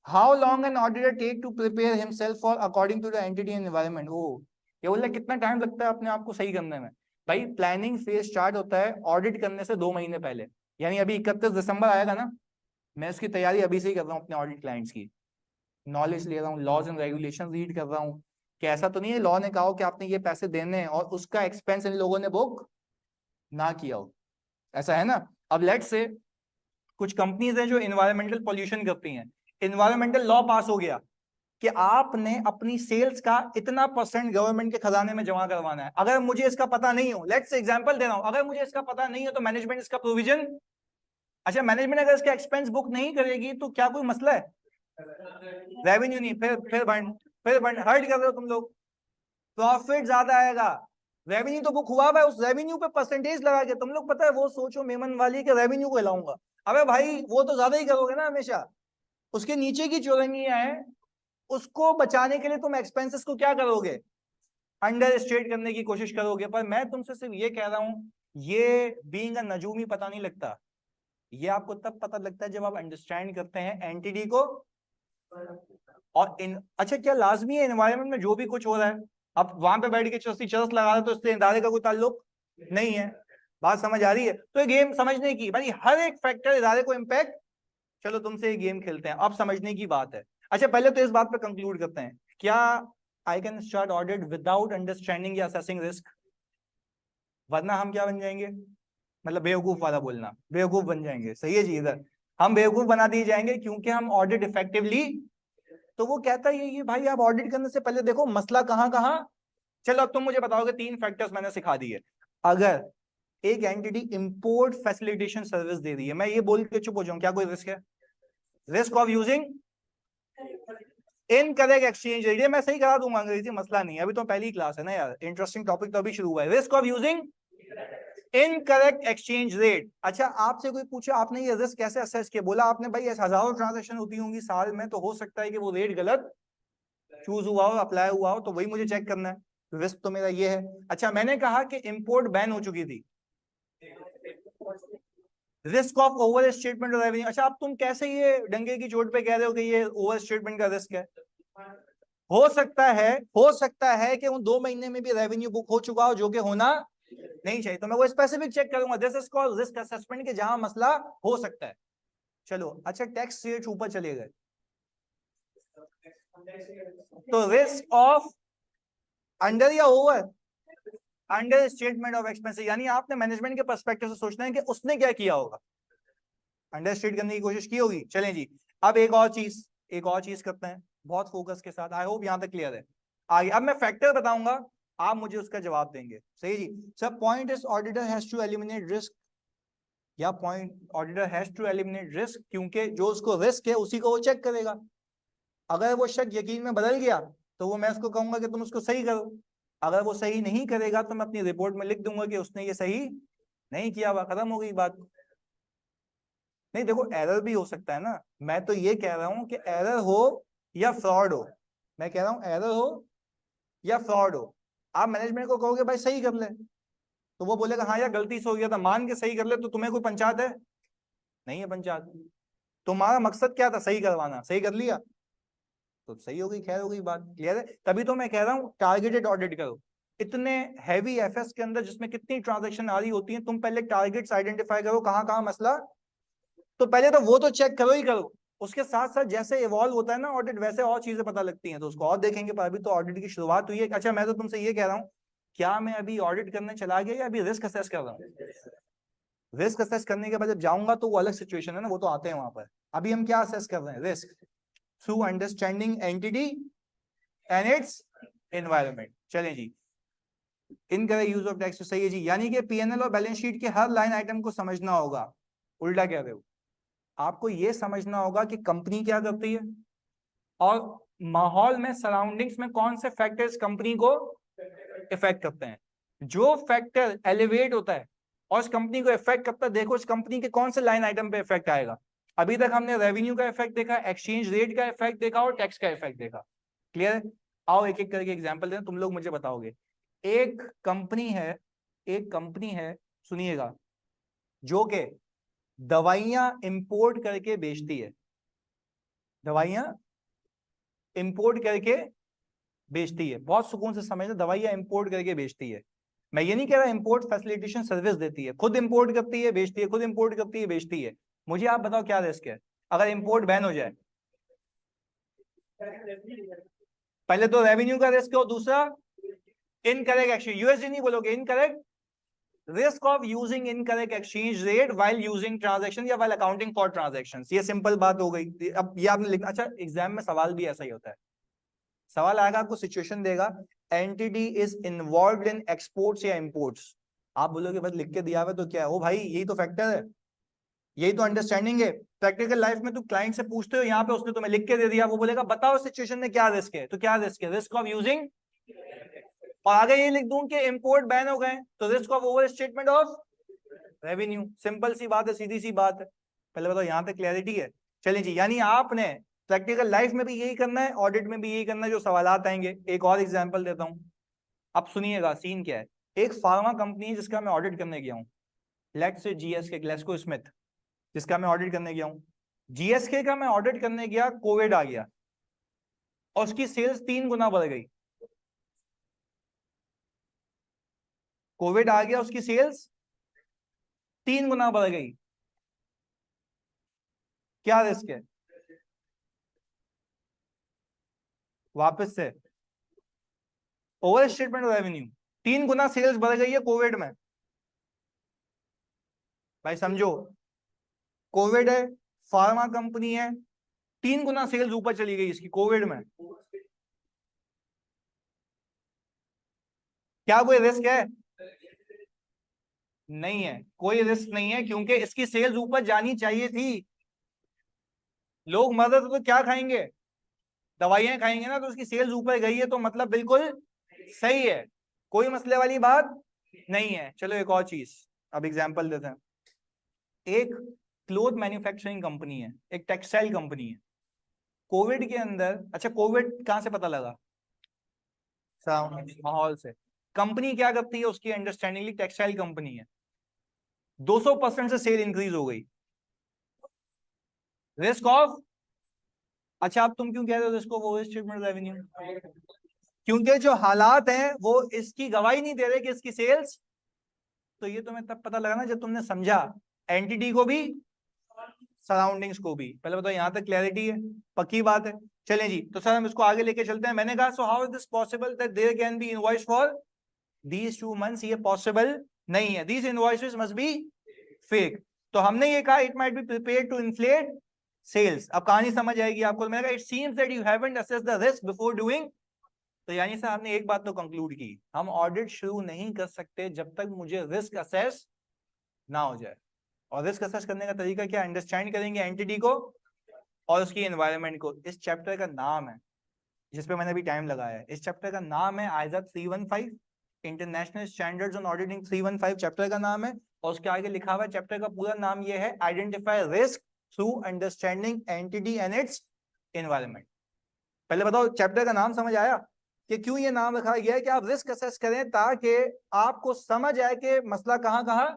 How long an auditor take to prepare himself for according to the entity environment? ओ, ये बोल रहे कितना टाइम लगता है अपने आप को सही करने में? भाई प्लानिंग फेज स्टार्ट होता है ऑडिट करने से 2 महीने पहले, यानी अभी 31 दिसंबर आएगा ना, मैं इसकी तैयारी अभी से ही कर रहा हूँ अपने ऑडिट क्लाइंट्स की। नॉलेज ले रहा हूँ, लॉज एंड रेगुलेशन रीड कर रहा हूँ, कि ऐसा तो नहीं है लॉ ने कहा हो कि आपने ये पैसे देने हैं और उसका एक्सपेंस इन लोगों ने बुक ना किया हो, ऐसा है ना। अब लेट से कुछ कंपनीज हैं जो इन्वायरमेंटल पोल्यूशन करती हैं, इन्वायरमेंटल लॉ पास हो गया कि आपने अपनी सेल्स का इतना % गवर्नमेंट के खजाने में जमा करवाना है। अगर मुझे इसका पता नहीं हो, लेट्स एग्जांपल दे रहा हूं, अगर मुझे इसका पता नहीं हो तो मैनेजमेंट इसका प्रोविजन, अच्छा मैनेजमेंट अगर इसका एक्सपेंस बुक नहीं करेगी तो क्या कोई मसला है? रेवेन्यू नहीं, फिर हर्ट कर रहे हो तुम लोग, प्रॉफिट ज्यादा आएगा, रेवेन्यू तो बुक हुआ है, उस रेवेन्यू पे परसेंटेज लगा के तुम लोग, पता है वो सोचो मेमन वाली के रेवेन्यू को हिलाऊंगा, अबे भाई वो तो ज्यादा ही करोगे ना हमेशा, उसके नीचे की चौरंगियां हैं, उसको बचाने के लिए तुम एक्सपेंसेस को क्या करोगे, अंडर स्टेट करने की कोशिश करोगे। पर मैं तुमसे सिर्फ ये कह रहा हूं, ये बीइंग अ नजूमी पता नहीं लगता, ये आपको तब पता लगता है जब आप अंडरस्टैंड करते हैं एंटिटी को। और अच्छा क्या लाजमी है एनवायरनमेंट में जो भी कुछ हो रहा है अब वहां पे बैठ के चरस लगा रहे तो इससे इदारे का कोई ताल्लुक नहीं है, बात समझ आ रही है। तो ये गेम समझने की, भाई हर एक फैक्टर इदारे को इम्पैक्ट, चलो तुमसे ये गेम खेलते हैं, अब समझने की बात है। अच्छा पहले तो इस बात पे कंक्लूड करते हैं, क्या I can start audit without understanding या असेसिंग रिस्क? वरना हम क्या बन जाएंगे, मतलब बेवकूफ वाला बोलना, बेवकूफ बन जाएंगे, सही है जी, इधर हम बेवकूफ बना दिए जाएंगे क्योंकि हम ऑडिट इफेक्टिवली। तो वो कहता है ये भाई आप ऑडिट करने से पहले देखो मसला कहां कहां। चलो अब तुम मुझे बताओगे, 3 फैक्टर्स मैंने सिखा दिए। अगर एक एंटिटी इंपोर्ट फैसिलिटेशन सर्विस दे रही है, मैं ये बोल के चुप हो जाऊं, क्या कोई रिस्क है? Risk of using incorrect exchange rate, ये मैं सही करा दूंगा अंग्रेजी, मसला नहीं है, अभी तो पहली क्लास है ना यार, इंटरेस्टिंग टॉपिक तो अभी शुरू हुआ है। Risk of using incorrect exchange rate, अच्छा आपसे कोई पूछे आपने ये रिस्क कैसे असेस किया, बोला आपने भाई ऐसे हजारों ट्रांजेक्शन होती होंगी साल में, तो हो सकता है कि वो रेट गलत चूज हुआ हो, अप्लाई हुआ हो, तो वही मुझे चेक करना है, रिस्क तो मेरा ये है। अच्छा मैंने कहा कि इंपोर्ट बैन हो चुकी थी, risk of over statement of revenue, अच्छा अब तुम कैसे ये डंगे की चोट पे कह रहे हो कि ये ओवर स्टेटमेंट का रिस्क है? हो सकता है कि उन 2 महीने में भी रेवेन्यू बुक हो चुका हो जो कि होना नहीं चाहिए, तो मैं वो स्पेसिफिक चेक करूंगा, this is called risk assessment, के जहां मसला हो सकता है। चलो अच्छा टैक्स रेट ऊपर चले गए, तो रिस्क ऑफ अंडर या over, under statement of expenses, यानी आपने मैनेजमेंट के पर्सपेक्टिव से सोचना है कि उसने क्या किया होगा, अंडर स्टेट करने की कोशिश की होगी। चलें जी, अब एक और चीज करते हैं बहुत फोकस के साथ, आई होप यहां तक क्लियर है। आगे अब मैं फैक्टर बताऊंगा, आप मुझे उसका जवाब देंगे, सही जी। सब point is auditor has to eliminate risk, या point auditor has to eliminate risk, क्योंकि जो उसको रिस्क है उसी को वो चेक करेगा, अगर वो शक यकीन में बदल गया तो वो मैं उसको कहूंगा कि तुम उसको सही करो, अगर वो सही नहीं करेगा तो मैं अपनी रिपोर्ट में लिख दूंगा कि उसने ये सही नहीं किया हुआ, खत्म हो गई बात। नहीं देखो एरर भी हो सकता है ना, मैं तो ये कह रहा हूं कि एरर हो या फ्रॉड हो, मैं कह रहा हूं एरर हो या फ्रॉड हो, आप मैनेजमेंट को कहोगे भाई सही कर ले, तो वो बोलेगा हाँ यार गलती से हो गया था, मान के सही कर ले, तो तुम्हें कोई पंचायत है? नहीं है पंचायत, तुम्हारा मकसद क्या था, सही करवाना, सही कर लिया तो सही हो गई, खैर हो गई, बात क्लियर है। तभी तो मैं कह रहा हूं टारगेटेड ऑडिट करो, इतने हैवी एफएस के अंदर जिसमें कितनी ट्रांजैक्शन आ रही होती है, तुम पहले टारगेट्स आइडेंटिफाई करो कहां कहां मसला, तो पहले तो वो तो चेक करो ही करो, उसके साथ साथ जैसे इवॉल्व होता है ना ऑडिट वैसे और चीजें पता लगती हैं, तो उसको और देखेंगे, पर अभी तो ऑडिट की शुरुआत हुई है। अच्छा मैं तो तुमसे ये कह रहा हूँ, क्या मैं अभी ऑडिट करने चला गया या अभी रिस्क असेस कर रहा हूँ? रिस्क असेस करने के बाद जब जाऊंगा तो वो अलग सिचुएशन है ना, वो तो आते हैं वहां पर, अभी हम क्या असेस कर रहे हैं, risk through understanding entity and its environment. चलें जी, इनकरेक्ट यूज ऑफ टैक्स, सही है जी, यानी कि पीएनएल और बैलेंस शीट के हर लाइन आइटम को समझना होगा, उल्टा कह रहे हो, आपको यह समझना होगा कि कंपनी क्या करती है और माहौल में सराउंडिंग्स में कौन से फैक्टर्स कंपनी को इफेक्ट करते हैं, जो फैक्टर एलिवेट होता है और उस कंपनी को इफेक्ट करता है, देखो उस कंपनी के कौन से लाइन आइटम पे इफेक्ट आएगा। अभी तक हमने रेवेन्यू का इफेक्ट देखा, एक्सचेंज रेट का इफेक्ट देखा और टैक्स का इफेक्ट देखा, क्लियर है। आओ एक एक करके एग्जांपल दें, तुम लोग मुझे बताओगे। एक कंपनी है सुनिएगा, जो कि दवाइयां इंपोर्ट करके बेचती है, दवाइयां इंपोर्ट करके बेचती है, बहुत सुकून से समझना, दवाइयां इंपोर्ट करके बेचती है, मैं ये नहीं कह रहा इंपोर्ट फैसिलिटेशन सर्विस देती है, खुद इंपोर्ट करती है बेचती है, खुद इंपोर्ट करती है बेचती है। मुझे आप बताओ क्या रिस्क है अगर इंपोर्ट बैन हो जाए? पहले तो रेवेन्यू का रिस्क है और दूसरा इनकरेक्ट एक्सचेंज, यूएसडी नहीं बोलोगे, incorrect risk of using incorrect exchange rate while using transaction या व्हाइल अकाउंटिंग फॉर ट्रांजैक्शंस। ये सिंपल बात हो गई। अब ये आपने लिखा, अच्छा एग्जाम में सवाल भी ऐसा ही होता है, सवाल आएगा आपको सिचुएशन देगा, entity is involved in exports या इंपोर्ट्स, आप बोलोगे बस लिख के दिया हुआ तो क्या है, ओ भाई यही तो फैक्टर है, यही तो अंडरस्टैंडिंग है। प्रैक्टिकल लाइफ में तुम क्लाइंट से पूछते हो, यहाँ पे उसने तुम्हें लिख के दे दिया, वो बोलेगा बताओ सिचुएशन में क्या रिस्क है, तो क्या रिस्क है, रिस्क ऑफ यूजिंग, और आगे ये लिख दूं कि इंपोर्ट बैन हो गए तो risk of over statement of revenue. Simple सी बात है, सीधी सी बात है। पहले बताओ यहाँ पे क्लैरिटी है। चलिए जी, यानी आपने प्रैक्टिकल लाइफ में भी यही करना है, ऑडिट में भी यही करना है, जो सवालात आएंगे। एक और एग्जांपल देता हूं, अब सुनिएगा सीन क्या है। एक फार्मा कंपनी है जिसका मैं ऑडिट करने गया हूं, लेट्स से जीएसके, ग्लेस्को स्मिथ, जिसका मैं ऑडिट करने गया हूं। जीएसके का मैं ऑडिट करने गया, कोविड आ गया और उसकी सेल्स 3 गुना बढ़ गई। कोविड आ गया, उसकी सेल्स 3 गुना बढ़ गई। क्या रिस्क है, वापस से ओवर स्टेटमेंट ऑफ रेवेन्यू। 3 गुना सेल्स बढ़ गई है कोविड में, भाई समझो, कोविड है, फार्मा कंपनी है, 3 गुना सेल्स ऊपर चली गई इसकी कोविड में। क्या कोई रिस्क है? नहीं है, कोई रिस्क नहीं है, क्योंकि इसकी सेल्स ऊपर जानी चाहिए थी। लोग मर रहे थे तो क्या खाएंगे, दवाइयां खाएंगे ना, तो उसकी सेल्स ऊपर गई है तो मतलब बिल्कुल सही है, कोई मसले वाली बात नहीं है। चलो एक और चीज, अब एग्जांपल देते हैं। एक क्लोथ मैन्युफैक्चरिंग कंपनी है, एक टेक्सटाइल कंपनी है। कोविड के अंदर, अच्छा कोविड कहां से पता लगा, माहौल से। कंपनी क्या करती है, उसकी अंडरस्टैंडिंगली टेक्सटाइल कंपनी है, 200% से सेल इंक्रीज हो गई। रिस्क ऑफ, अच्छा अब तुम क्यों कह रहे हो risk of over statement revenue, क्योंकि जो हालात हैं वो इसकी गवाही नहीं दे रहे कि इसकी सेल्स, तो ये तुम्हें तब पता लगा ना जब तुमने समझा एंटिटी को भी सराउंडिंग्स को भी। पहले बताओ यहाँ तक क्लैरिटी है, पक्की बात है। चलें जी, तो सर हम इसको आगे लेके चलते हैं। मैंने कहा so how is this possible that there can be invoice for these 2 months, ये पॉसिबल नहीं है, these invoices must be fake. तो हमने ये कहा it might be prepared to inflate sales. अब कहानी समझ आएगी आपको। मैंने कहा it seems that you haven't assessed the risk before doing, तो यानी सर हमने एक बात तो कंक्लूड की, हम ऑडिट शुरू नहीं कर सकते जब तक मुझे रिस्क असेस ना हो जाए। और रिस्क असेस करने का तरीका क्या, अंडरस्टैंड करेंगे एंटिटी को और उसकी एनवायरनमेंट को। इस चैप्टर का नाम है, जिसपे मैंने अभी टाइम लगाया है, इस चैप्टर का नाम है आइजा 315, international standards on auditing 315 chapter का नाम है। और उसके आगे लिखा हुआ है, चैप्टर का पूरा नाम ये है, identify risk through understanding entity and its environment. पहले बताओ चैप्टर का नाम समझ आया कि क्यों ये नाम रखा गया है, कि आप रिस्क असेस करें ताकि आपको समझ आए कि मसला कहां कहां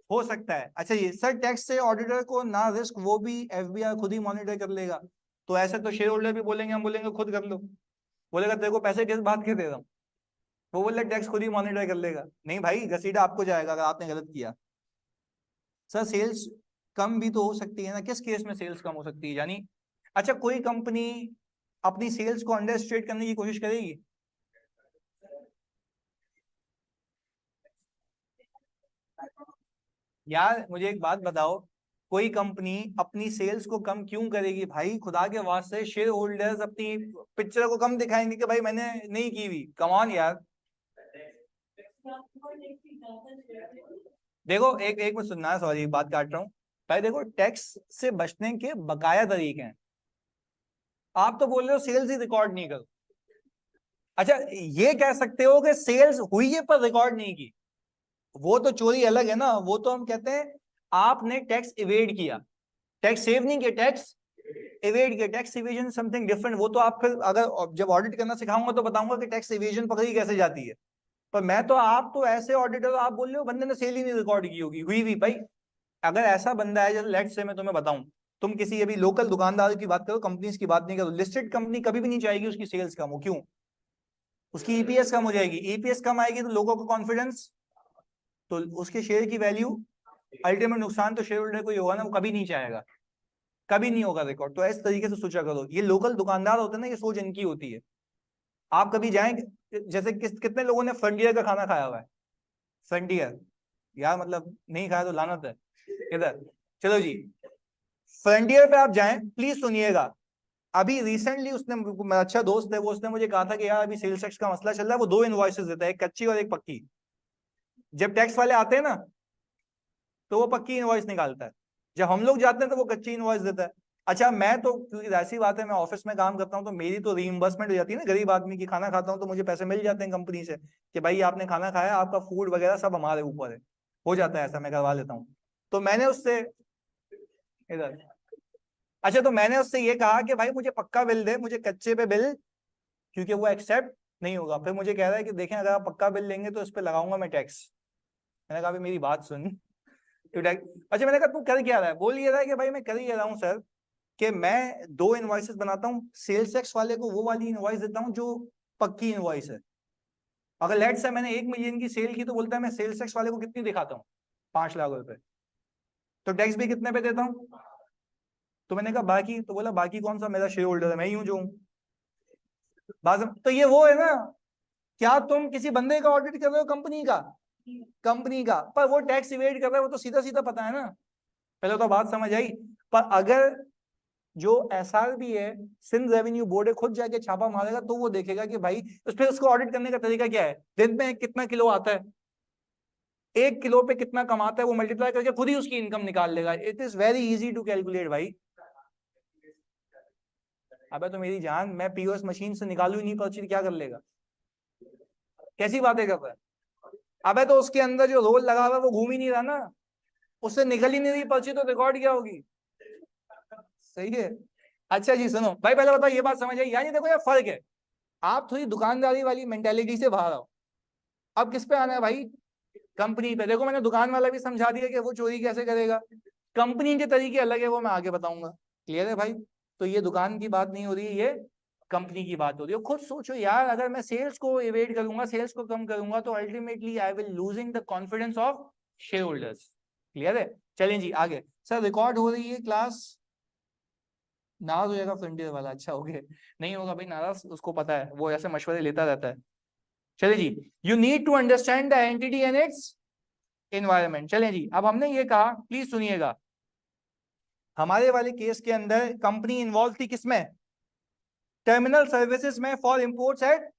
हो सकता है। अच्छा ये सर टैक्स से ऑडिटर को ना रिस्क, वो भी एफबीआई खुद ही मॉनिटर कर लेगा, तो ऐसे तो शेयर होल्डर भी बोलेंगे, हम बोलेंगे खुद कर लो, बोलेगा तेरे को पैसे किस बात के दे रहा हूँ, वो बोले टैक्स खुद ही मॉनिटर कर लेगा। नहीं भाई, घसीटा आपको जाएगा अगर आपने गलत किया। सर सेल्स कम भी तो हो सकती है ना, किस केस में सेल्स कम हो सकती है, यानी अच्छा कोई कंपनी अपनी सेल्स को अंडर एस्टिमेट करने की कोशिश करेगी, यार मुझे एक बात बताओ, कोई कंपनी अपनी सेल्स को कम क्यों करेगी भाई, खुदा के वास्ते शेयर होल्डर्स अपनी पिक्चर को कम दिखाएंगे कि भाई मैंने नहीं की हुई, कम ऑन यार। देखो एक एक मिनट सुनना, सॉरी बात काट रहा हूँ भाई। देखो टैक्स से बचने के बकाया तरीके हैं, आप तो बोल रहे हो सेल्स ही रिकॉर्ड नहीं करो। अच्छा ये कह सकते हो कि सेल्स हुई है पर रिकॉर्ड नहीं की, वो तो चोरी अलग है ना, वो तो हम कहते हैं आपने टैक्स इवेड किया, टैक्स सेव नहीं किया, टैक्स इवेड किया। टैक्स इवेजन समथिंग डिफरेंट, वो तो आप फिर अगर जब ऑडिट करना सिखाऊंगा तो बताऊंगा कि टैक्स इवेजन पकड़ी कैसे जाती है। पर मैं तो, आप तो ऐसे ऑडिटर आप बोल रहे हो बंदे ने सेल ही नहीं रिकॉर्ड की होगी, हुई भी भाई। अगर ऐसा बंदा है, जैसे लेट्स से मैं तुम्हें बताऊं, तुम किसी अभी लोकल दुकानदार की बात करो, कंपनीज की बात नहीं करो, लिस्टेड कंपनी कभी भी नहीं चाहेगी उसकी सेल्स कम हो, क्यों, उसकी ईपीएस कम हो जाएगी, ईपीएस कम आएगी तो लोगों का कॉन्फिडेंस, तो उसके शेयर की वैल्यू, अल्टीमेट नुकसान तो शेयर होल्डर को ही होगा ना, वो कभी नहीं चाहेगा, कभी नहीं होगा रिकॉर्ड। तो इस तरीके से सोचा करो, ये लोकल दुकानदार होते हैं ना, ये सोच इनकी होती है। आप कभी जाएंगे, जैसे कितने लोगों ने फ्रंटियर का खाना खाया हुआ है? फ्रंटियर, यार मतलब नहीं खाया तो लानत है इधर। चलो जी, फ्रंटियर पे आप जाएं, प्लीज सुनिएगा। अभी रिसेंटली उसने, मेरा अच्छा दोस्त है वो, उसने मुझे कहा था कि यार अभी सेल्स टैक्स का मसला चल रहा है, वो 2 इनवॉइसेस देता है, एक कच्ची और एक पक्की। जब टैक्स वाले आते हैं ना तो वो पक्की इनवॉइस निकालता है, जब हम लोग जाते हैं तो वो कच्ची इनवॉइस देता है। अच्छा, मैं तो, क्योंकि ऐसी बात है मैं ऑफिस में काम करता हूँ तो मेरी तो रीइंबर्समेंट हो जाती है ना, गरीब आदमी की, खाना खाता हूँ तो मुझे पैसे मिल जाते हैं कंपनी से कि भाई आपने खाना खाया, आपका फूड वगैरह सब हमारे ऊपर है, हो जाता है ऐसा, मैं करवा लेता हूँ। तो मैंने उससे इधर, अच्छा तो मैंने उससे ये कहा कि भाई मुझे पक्का बिल दे, मुझे कच्चे पे बिल, क्योंकि वो एक्सेप्ट नहीं होगा। फिर मुझे कह रहा है कि देखें अगर आप पक्का बिल लेंगे तो इस पे लगाऊंगा मैं टैक्स। मैंने कहा मेरी बात सुन, तो अच्छा मैंने कहा तू कर क्या रहा है? बोल ये रहा है कि भाई मैं कर ही रहा हूँ सर, कि मैं 2 इनवॉइसेस बनाता हूँ, सेल्स टैक्स वाले को वो वाली इनवॉइस देता हूँ जो पक्की इनवॉइस है। अगर लेट से मैंने 1 मिलियन की सेल की तो बोलता है मैं सेल्स टैक्स वाले को कितनी दिखाता हूँ? 5 लाख रुपए। तो टैक्स भी कितने पे देता हूँ? तो मैंने कहा बाकी, तो बोला बाकी कौन सा, मेरा शेयर होल्डर है, मैं ही हूँ जो हूँ। तो ये वो है ना, क्या तुम किसी बंदे का ऑडिट कर रहे हो कंपनी का? कंपनी का, पर वो टैक्स इवेड कर रहा है, वो तो सीधा सीधा पता है ना। पहले तो बात समझ आई। पर अगर जो SRB है, सिंध रेवेन्यू बोर्ड है, खुद जाके छापा मारेगा तो वो देखेगा कि भाई उस पर, उसको ऑडिट करने का तरीका क्या है, दिन में कितना किलो आता है, 1 किलो पे कितना कमाता है, वो मल्टीप्लाई करके खुद ही उसकी इनकम निकाल लेगा। It is very easy to calculate भाई। अबे तो मेरी जान, मैं POS मशीन से निकालू ही नहीं पर्ची, क्या कर लेगा? कैसी बातें कर रहा है? अबे तो उसके अंदर जो रोल लगा हुआ है वो घूम ही नहीं रहा ना, उससे निकल ही नहीं रही पर्ची, तो रिकॉर्ड क्या होगी? सही है। अच्छा जी सुनो भाई, पहले बताओ ये बात समझ आई? यानी देखो यार फर्क है, आप थोड़ी दुकानदारी वाली मेंटेलिटी से बाहर आओ। अब किस पे आना है भाई? कंपनी पे। देखो मैंने दुकान वाला भी समझा दिया कि वो चोरी कैसे करेगा, कंपनी के तरीके अलग है, वो मैं आगे बताऊंगा। क्लियर है भाई? तो ये दुकान की बात नहीं हो रही है, ये कंपनी की बात हो रही है। खुद सोचो यार, अगर मैं सेल्स को इवेट करूंगा, सेल्स को कम करूंगा, तो ultimately I will losing the confidence of share holders. Clear है? चलें जी आगे। सर रिकॉर्ड हो रही है क्लास? नाराज हो जाएगा फ्रंटियर वाला? अच्छा हो गया, नहीं होगा भाई नाराज, उसको पता है, वो ऐसे मशवरे लेता रहता है। चले जी, you need to understand the entity and its environment. चलें जी, अब हमने ये कहा, प्लीज सुनिएगा, हमारे वाले केस के अंदर कंपनी इन्वॉल्व थी किसमें? टर्मिनल सर्विसेज में फॉर इंपोर्ट्स एट।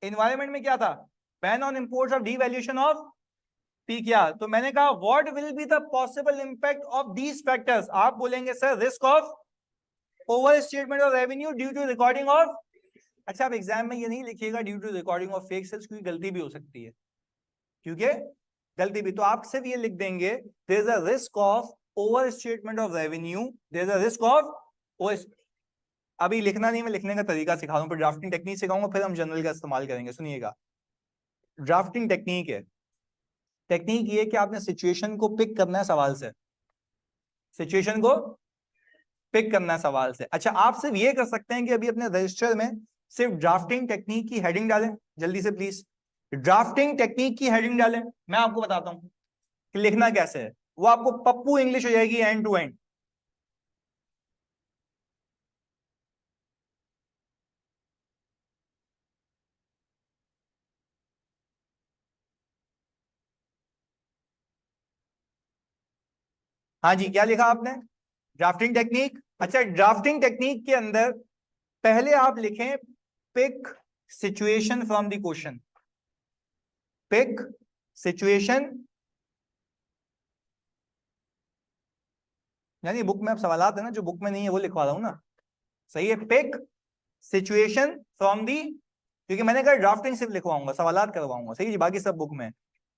एनवायरनमेंट में क्या था? Ban on imports of devaluation of P. क्या? तो मैंने कहा what will be the possible impact of these factors? आप बोलेंगे sir risk of over statement of revenue due to recording of. अच्छा, आप एग्जाम में ये नहीं लिखिएगा due to recording of fake sales, क्योंकि गलती भी हो सकती है, क्योंकि गलती भी, तो आप सिर्फ ये लिख देंगे there is a risk of over statement of revenue, there is a risk of over. अभी लिखना नहीं, मैं लिखने का तरीका सिखा दूं, फिर ड्राफ्टिंग टेक्निक सिखाऊंगा, फिर हम जनरल का इस्तेमाल करेंगे। सुनिएगा, ड्राफ्टिंग टेक्निक है, टेक्निक ये कि आपने सिचुएशन को पिक करना है सवाल से, सिचुएशन को पिक करना है सवाल से। अच्छा, आप सिर्फ ये कर सकते हैं कि अभी अपने रजिस्टर में सिर्फ ड्राफ्टिंग टेक्निक की हेडिंग डालें, जल्दी से प्लीज ड्राफ्टिंग टेक्निक की हेडिंग डालें। मैं आपको बताता हूं कि लिखना कैसे है, वो आपको पप्पू इंग्लिश हो जाएगी एंड टू एंड। हाँ जी, क्या लिखा आपने? Drafting technique. अच्छा, ड्राफ्टिंग टेक्निक के अंदर पहले आप लिखें pick situation from the question, pick situation, यानी बुक में अब सवालात है ना, जो बुक में नहीं है वो लिखवा रहा हूं ना। सही है, पिक सिचुएशन फ्रॉम दी, क्योंकि मैंने कहा ड्राफ्टिंग सिर्फ लिखवाऊंगा, सवालात करवाऊंगा। सही है, बाकी सब बुक में।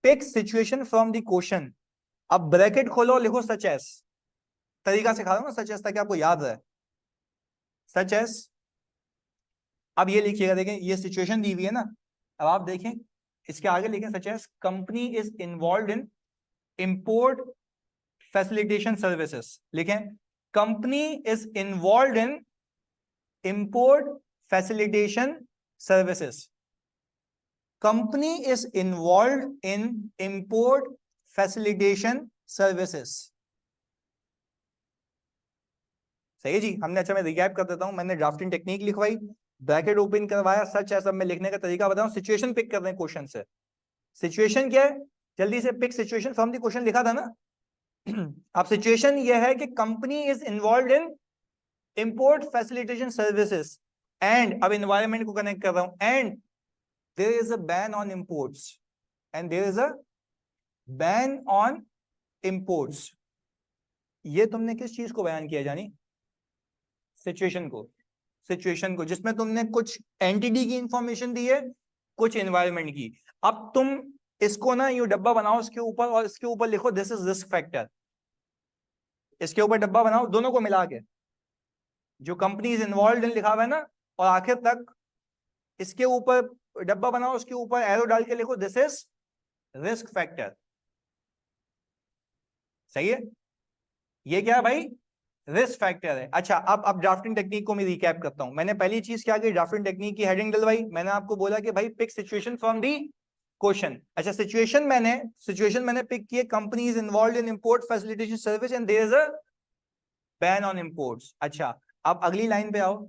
Pick situation from the question, अब ब्रैकेट खोलो, लिखो सच एस, तरीका सिखा रहा हूं ना सच एस, ताकि आपको याद रहे। सच एस, अब ये लिखिएगा, देखें ये सिचुएशन दी हुई है ना, अब आप देखें इसके आगे लिखें such as company is involve in import facilitation services. लिखें company is involve in import facilitation services, company is involve in import facilitation services. सही है जी, हमने, अच्छा मैं रिकैप कर देता हूं, मैंने ड्राफ्टिंग टेक्निक लिखवाई, ब्रैकेट ओपन करवाया, सच है, सब मैं लिखने का तरीका बताऊं, सिचुएशन पिक कर रहे हैं क्वेश्चन से। सिचुएशन क्या है, जल्दी से pick situation from the question, लिखा था ना। अब सिचुएशन ये है कि company is involve in import facilitation services and, अब एनवायरमेंट को कनेक्ट कर रहा हूं, and there is a ban on imports, and there is a ban on imports. ये तुमने किस चीज को बयान किया जानी? सिचुएशन को। सिचुएशन को, जिसमें तुमने कुछ एंटिटी की इंफॉर्मेशन दी है, कुछ एनवायरमेंट की। अब तुम इसको ना यू डब्बा बनाओ इसके ऊपर, और इसके ऊपर लिखो दिस इज रिस्क फैक्टर। इसके ऊपर डब्बा बनाओ दोनों को मिला के, जो कंपनी इज इन्वॉल्व इन लिखा हुआ है ना, और आखिर तक इसके ऊपर डब्बा बनाओ, उसके ऊपर एरो डाल के लिखो दिस इज रिस्क फैक्टर। सही है? ये क्या है भाई? रिस्क फैक्टर है। अच्छा, अब ड्राफ्टिंग टेक्निक को मैं रिकैप करता हूं। मैंने पहली चीज क्या की, ड्राफ्टिंग टेक्निक की हेडिंग डलवाई। मैंने आपको बोला कि भाई pick situation from the question. अच्छा, सिचुएशन मैंने पिक किए, company is involve in import facilitation service and there is a ban on imports. अच्छा, अब अगली लाइन पे आओ,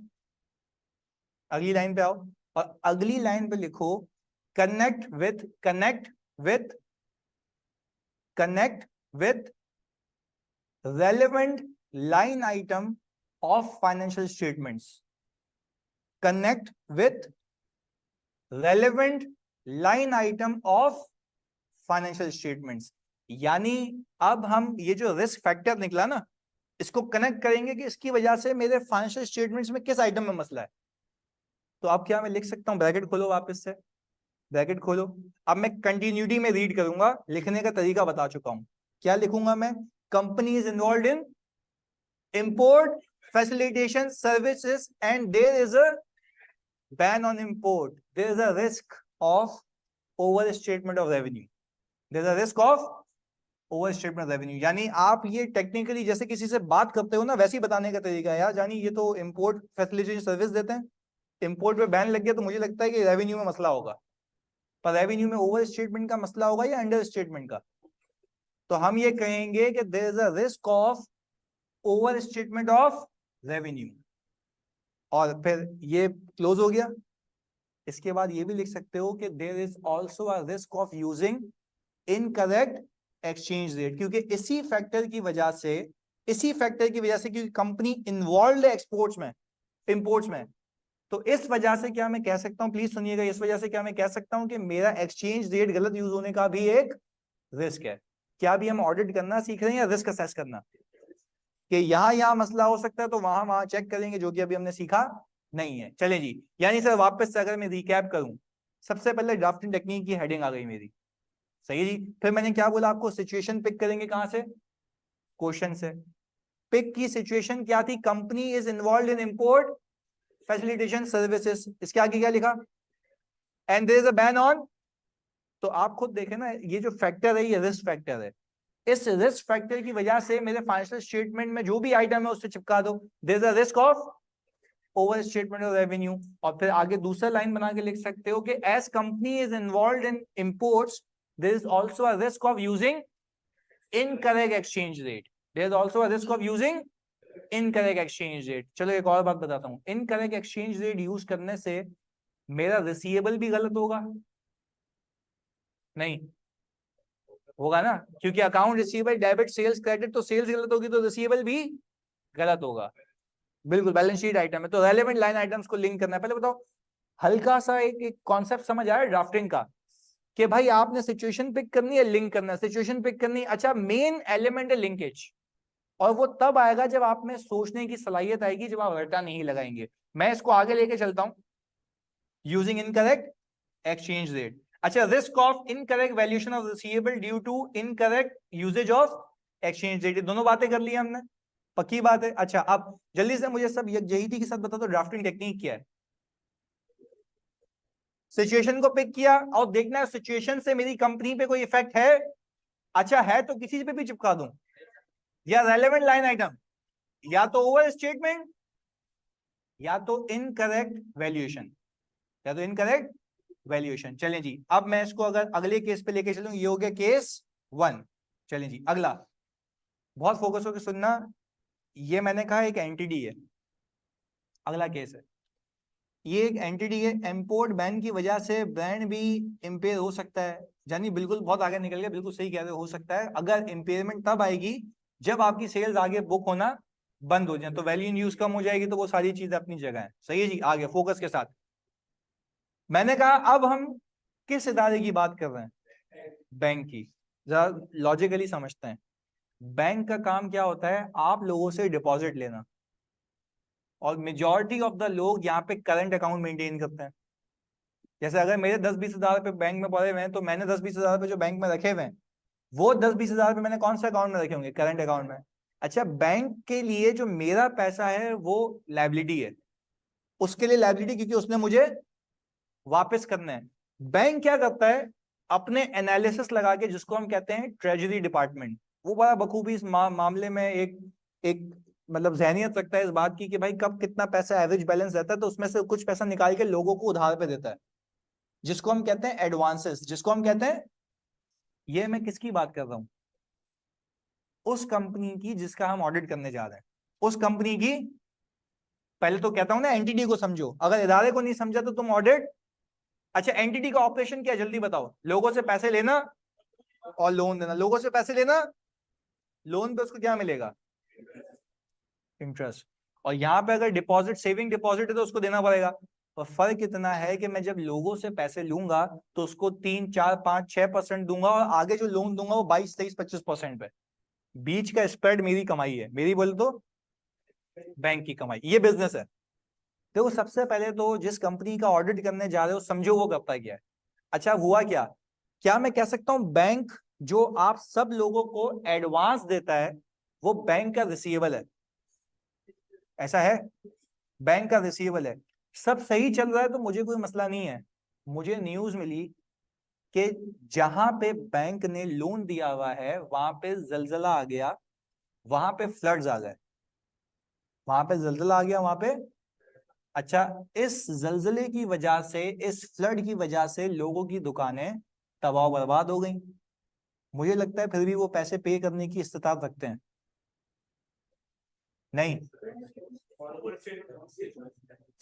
अगली लाइन पे आओ, और अगली लाइन पे लिखो connect with relevant line item of financial statements. Connect with relevant line item of financial statements. यानी अब हम ये जो रिस्क फैक्टर निकला ना, इसको कनेक्ट करेंगे कि इसकी वजह से मेरे फाइनेंशियल स्टेटमेंट्स में किस आइटम में मसला है। तो अब क्या मैं लिख सकता हूं, ब्रैकेट खोलो वापस से, ब्रैकेट खोलो। अब मैं कंटिन्यूटी में रीड करूंगा, लिखने का तरीका बता चुका हूं। क्या लिखूंगा मैं? Company is involve in import facilitation services and there is a ban on import. There is a risk of overstatement of revenue. There is a risk of overstatement of revenue. यानी आप ये टेक्निकली जैसे किसी से बात करते हो ना, वैसे ही बताने का तरीका है यार। जानी ये तो इंपोर्ट फैसिलिटेशन सर्विस देते हैं, इंपोर्ट पे बैन लग गया तो मुझे लगता है कि रेवेन्यू में मसला होगा, पर रेवेन्यू में ओवर स्टेटमेंट का मसला होगा या अंडर स्टेटमेंट का। तो हम ये कहेंगे कि there is a risk of over statement of revenue, और फिर ये क्लोज हो गया। इसके बाद ये भी लिख सकते हो कि there is also a risk of using incorrect exchange rate, क्योंकि इसी फैक्टर की वजह से क्योंकि कंपनी इन्वॉल्व है एक्सपोर्ट्स में, इंपोर्ट्स में, तो इस वजह से क्या मैं कह सकता हूं, प्लीज सुनिएगा, इस वजह से क्या मैं कह सकता हूं कि मेरा एक्सचेंज रेट गलत यूज होने का भी एक रिस्क है। क्या भी हम ऑडिट करना सीख रहे हैं या रिस्क असेस करना, कि यहां मसला हो सकता है तो वहां चेक करेंगे, जो कि अभी हमने सीखा नहीं है। चले जी, यानी सर वापस से अगर मैं रिकैप करूं, सबसे पहले ड्राफ्टिंग टेक्निक की हेडिंग आ गई मेरी, सही है जी। फिर मैंने क्या बोला आपको, सिचुएशन पिक करेंगे कहां से? क्वेश्चन से। पिक की सिचुएशन क्या थी? Company is involve in import facilitation services. इसके आगे क्या लिखा? And there is a ban on. तो आप खुद देखें ना, ये जो फैक्टर है ये रिस्क फैक्टर है। इस रिस्क फैक्टर की वजह से मेरे फाइनेंशियल स्टेटमेंट में जो भी आइटम है उससे चिपका दो, there is a risk of over statement of revenue. और फिर आगे दूसरा लाइन बना के लिख सकते हो कि as company is involve in imports there is also a risk of using incorrect exchange rate. There is also a risk of using incorrect exchange rate. चलो एक और बात बताता हूं, इनकरेक्ट एक्सचेंज रेट यूज करने से मेरा रिसीवेबल भी गलत होगा? नहीं होगा ना, क्योंकि account receivable debit sales credit, तो सेल्स गलत होगी तो रिसीवेबल भी गलत होगा। बिल्कुल बैलेंस शीट आइटम है तो रेलेवेंट लाइन आइटम्स को लिंक करना है। पहले बताओ, हल्का सा एक कॉन्सेप्ट समझ आया ड्राफ्टिंग का, कि भाई आपने सिचुएशन पिक करनी है, लिंक करना है, सिचुएशन पिक करनी है। अच्छा, मेन एलिमेंट है लिंकेज, और वो तब आएगा जब आप में सोचने की सलाहियत आएगी, जब आप रटा नहीं लगाएंगे। मैं इसको आगे लेके चलता हूं, यूजिंग इनकरेक्ट एक्सचेंज रेट। अच्छा, risk of incorrect valuation of receivable due to incorrect usage of exchange rate. दोनों बातें कर ली हमने, पक्की बात है। अच्छा, अब जल्दी से मुझे सब यही के साथ बता दो, ड्राफ्टिंग टेक्निक क्या है? सिचुएशन को पिक किया और देखना है सिचुएशन से मेरी कंपनी पे कोई इफेक्ट है। अच्छा है तो किसी पे भी चिपका दूं, या रेलेवेंट लाइन आइटम, या तो ओवर स्टेटमेंट, या तो इनकरेक्ट वैल्यूएशन, या तो इनकरेक्ट वैल्यूएशन। चलें जी, अब मैं इसको अगर अगले केस पे लेके चलूं, ये हो गया केस 1। चलें जी अगला, बहुत फोकस होकर सुनना, ये मैंने कहा एक एंटिटी है। अगला केस है, ये एक एंटिटी है, इंपोर्ट बैन की वजह से ब्रांड भी इम्पेयर हो सकता है। जानी बिल्कुल बहुत आगे निकल गया, बिल्कुल सही कह रहे हो सकता है। अगर इम्पेयरमेंट तब आएगी जब आपकी सेल्स आगे बुक होना बंद हो जाए, तो वैल्यू इन यूज कम हो जाएगी, तो वो सारी चीजें अपनी जगह है। सही है जी, आगे फोकस के साथ। मैंने कहा अब हम किस इदारे की बात कर रहे हैं? बैंक की। जरा लॉजिकली समझते हैं। बैंक का काम क्या होता है? आप लोगों से डिपॉजिट लेना, और मेजॉरिटी ऑफ द लोग यहाँ पे करंट अकाउंट मेंटेन करते हैं। जैसे अगर मेरे 10-20 हजार रुपए बैंक में पड़े हुए हैं, तो मैंने 10-20 हजार रुपए जो बैंक में रखे हुए हैं, वो 10-20 हजार रुपए मैंने कौन सा अकाउंट में रखे होंगे? करंट अकाउंट में। अच्छा, बैंक के लिए जो मेरा पैसा है वो लायबिलिटी है, उसके लिए लायबिलिटी, क्योंकि उसने मुझे वापस करना है। बैंक क्या करता है? अपने एनालिसिस लगा के, जिसको हम कहते हैं ट्रेजरी डिपार्टमेंट, वो बड़ा बखूबी इस मामले में एक एक मतलब जहनियत रखता है इस बात की कि भाई कब कितना पैसा एवरेज बैलेंस रहता है, तो उसमें से कुछ पैसा निकाल के लोगों को उधार पे देता है, जिसको हम कहते हैं एडवांसेस, जिसको हम कहते हैं। ये मैं किसकी बात कर रहा हूं? उस कंपनी की जिसका हम ऑडिट करने जा रहे हैं, उस कंपनी की। पहले तो कहता हूं ना, एंटिटी को समझो। अगर इदारे को नहीं समझा तो तुम ऑडिट। अच्छा, एंटिटी का ऑपरेशन क्या है जल्दी बताओ? लोगों से पैसे लेना और लोन देना। लोगों से पैसे लेना, लोन पे उसको क्या मिलेगा? इंटरेस्ट। और यहाँ पे अगर डिपॉजिट, सेविंग डिपॉजिट है, तो उसको देना पड़ेगा। और फर्क इतना है कि मैं जब लोगों से पैसे लूंगा तो उसको 3, 4, 5, 6% दूंगा, और आगे जो लोन दूंगा वो 22, 23, 25% पे। बीच का स्प्रेड मेरी कमाई है, मेरी बोले तो बैंक की कमाई। ये बिजनेस है। देखो, सबसे पहले तो जिस कंपनी का ऑडिट करने जा रहे हो, समझो वो करता क्या है। अच्छा, हुआ क्या? क्या मैं कह सकता हूं बैंक जो आप सब लोगों को एडवांस देता है, वो बैंक का रिसीवेबल है? ऐसा है, बैंक का रिसीवेबल है। सब सही चल रहा है तो मुझे कोई मसला नहीं है। मुझे न्यूज मिली कि जहां पे बैंक ने लोन दिया हुआ है वहां पे जलजला आ गया, वहां पे फ्लड्स आ गए, वहां पे जलजला आ गया, वहां पे। अच्छा, इस जलजले की वजह से, इस फ्लड की वजह से लोगों की दुकानें तबाह बर्बाद हो गई। मुझे लगता है फिर भी वो पैसे पे करने की इस्तिताअत रखते हैं। नहीं?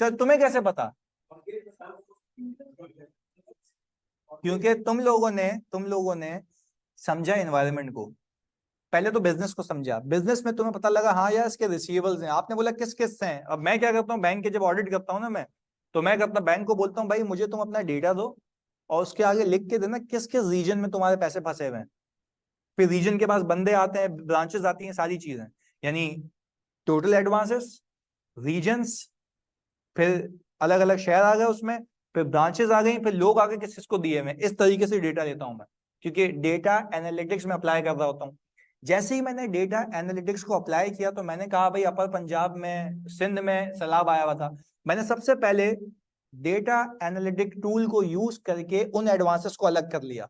चल, तुम्हें कैसे पता? क्योंकि तुम लोगों ने समझा एनवायरनमेंट को। पहले तो बिजनेस को समझा, बिजनेस में तुम्हें पता लगा हाँ यार इसके रिसीवेबल्स हैं, आपने बोला किस किस से हैं। अब मैं क्या करता हूँ, बैंक के जब ऑडिट करता हूँ ना मैं, तो मैं करता बैंक को बोलता हूँ भाई मुझे तुम अपना डेटा दो, और उसके आगे लिख के देना किस किस रीजन में तुम्हारे पैसे फंसे हुए हैं। फिर रीजन के पास बंदे आते हैं, ब्रांचेस आती हैं, सारी चीजें, यानी टोटल एडवांसेस, रीजन्स, फिर अलग अलग शहर आ गए उसमें, फिर ब्रांचेस आ गई, फिर लोग आगे किस किसको दिए हुए। इस तरीके से डेटा लेता हूं मैं, क्योंकि डेटा एनालिटिक्स में अप्लाई कर रहा होता हूँ। जैसे ही मैंने डेटा एनालिटिक्स को अप्लाई किया, तो मैंने कहा भाई अपर पंजाब में, सिंध में सैलाब आया हुआ था। मैंने सबसे पहले डेटा एनालिटिक टूल को यूज करके उन एडवांसेस को अलग कर लिया।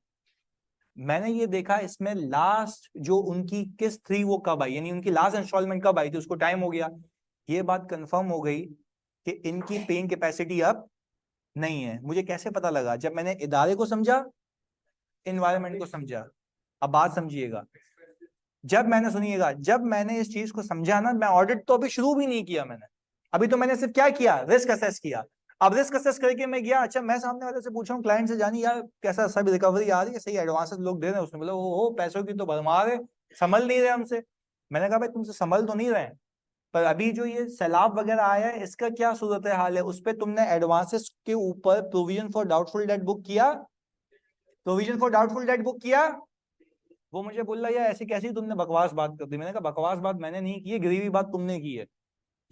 मैंने ये देखा इसमें लास्ट जो उनकी किस्त थी वो कब आई, यानी उनकी लास्ट इंस्टॉलमेंट कब आई थी, उसको टाइम हो गया। ये बात कंफर्म हो गई कि इनकी पेइंग कैपेसिटी अब नहीं है। मुझे कैसे पता लगा? जब मैंने इदारे को समझा, एनवायरनमेंट को समझा। अब बात समझिएगा, सुनिएगा, जब मैंने इस चीज को समझा ना, मैं ऑडिट तो अभी शुरू भी नहीं किया मैंने। अभी तो मैंने सिर्फ क्या किया, रिस्क असेस किया। अब रिस्क असेस करके मैं गया, अच्छा मैं सामने वाले से पूछा हूँ, क्लाइंट से, जानी यार कैसा सब रिकवरी आ रही है, सही एडवांसेस लोग दे रहे हैं? उसने बोला ओ पैसों की तो भरमार है, संभल नहीं रहे हमसे। मैंने कहा भाई तुमसे संभल तो नहीं रहे, पर अभी जो ये सैलाब वगैरह आया है इसका क्या सूरत हाल है, उस पर तुमने एडवांसेस के ऊपर provision for doubtful debt book किया? Provision for doubtful debt book किया? वो मुझे बोल रहा है ऐसी कैसी तुमने बकवास बात कर दी। मैंने कहा बकवास बात मैंने नहीं की है, गिरी हुई बात तुमने की है।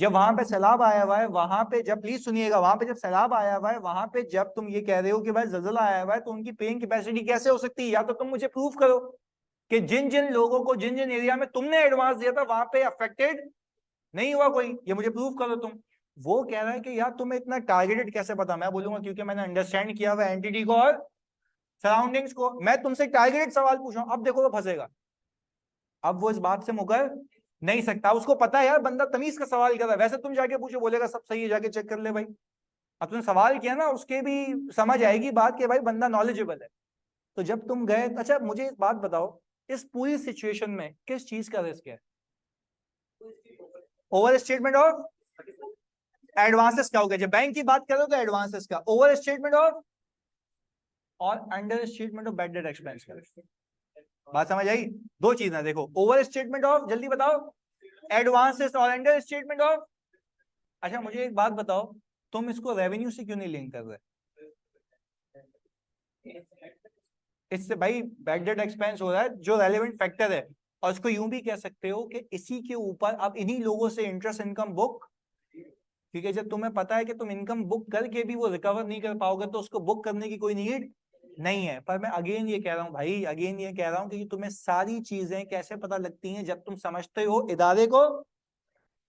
जब वहां पे सैलाब आया हुआ है, वहां पे जब, प्लीज सुनिएगा, वहां पे जब सैलाब आया हुआ है, वहां पे जब तुम ये कह रहे हो कि भाई जलजला आया हुआ है, तो उनकी पेइंग कैपेसिटी कैसे हो सकती है? या तो तुम मुझे प्रूफ करो कि जिन जिन लोगों को, जिन जिन एरिया में तुमने एडवांस दिया था वहां पे अफेक्टेड नहीं हुआ कोई, ये मुझे प्रूफ करो तुम। वो कह रहा है कि यार तुम्हें इतना टारगेटेड कैसे पता? मैं बोलूंगा क्योंकि मैंने अंडरस्टैंड किया हुआ एंटिटी को और सराउंडिंग्स को। मैं तुमसे टारगेटेड सवाल पूछ रहा हूं, अब देखो वो फंसेगा। अब वो इस बात से मुकर नहीं सकता, उसको पता है यार बंदा तमीज का सवाल कर रहा है। वैसे तुम जाके पूछो, बोलेगा सब सही है, जाके चेक कर ले भाई। अब तुमने सवाल किया ना, उसके भी समझ आएगी बात कि भाई बंदा नॉलेजेबल है। तो जब तुम गए, अच्छा मुझे एक बात बताओ, इस पूरी सिचुएशन में किस चीज का रिस्क है? ओवर स्टेटमेंट ऑफ एडवांसेस क्या हो गया? जब बैंक की बात करो तो एडवांसेस का ओवर स्टेटमेंट ऑफ और under statement of bad debt expense का। बात समझ आई? दो चीजें देखो, ओवर स्टेटमेंट ऑफ, जल्दी बताओ, एडवांसेस और अंडर स्टेटमेंट ऑफ। अच्छा मुझे एक बात बताओ, तुम इसको रेवेन्यू से क्यों नहीं लिंक कर रहे? इससे भाई बैड डेट एक्सपेंस हो रहा है जो रेलेवेंट फैक्टर है, और इसको यूं भी कह सकते हो कि इसी के ऊपर अब इन्हीं लोगों से इंटरेस्ट इनकम बुक, क्योंकि जब तुम्हें पता है कि तुम इनकम बुक करके भी वो रिकवर नहीं कर पाओगे तो उसको बुक करने की कोई नीड नहीं है। पर मैं अगेन ये कह रहा हूँ भाई, अगेन ये कह रहा हूँ कि तुम्हें सारी चीजें कैसे पता लगती हैं? जब तुम समझते हो इदारे को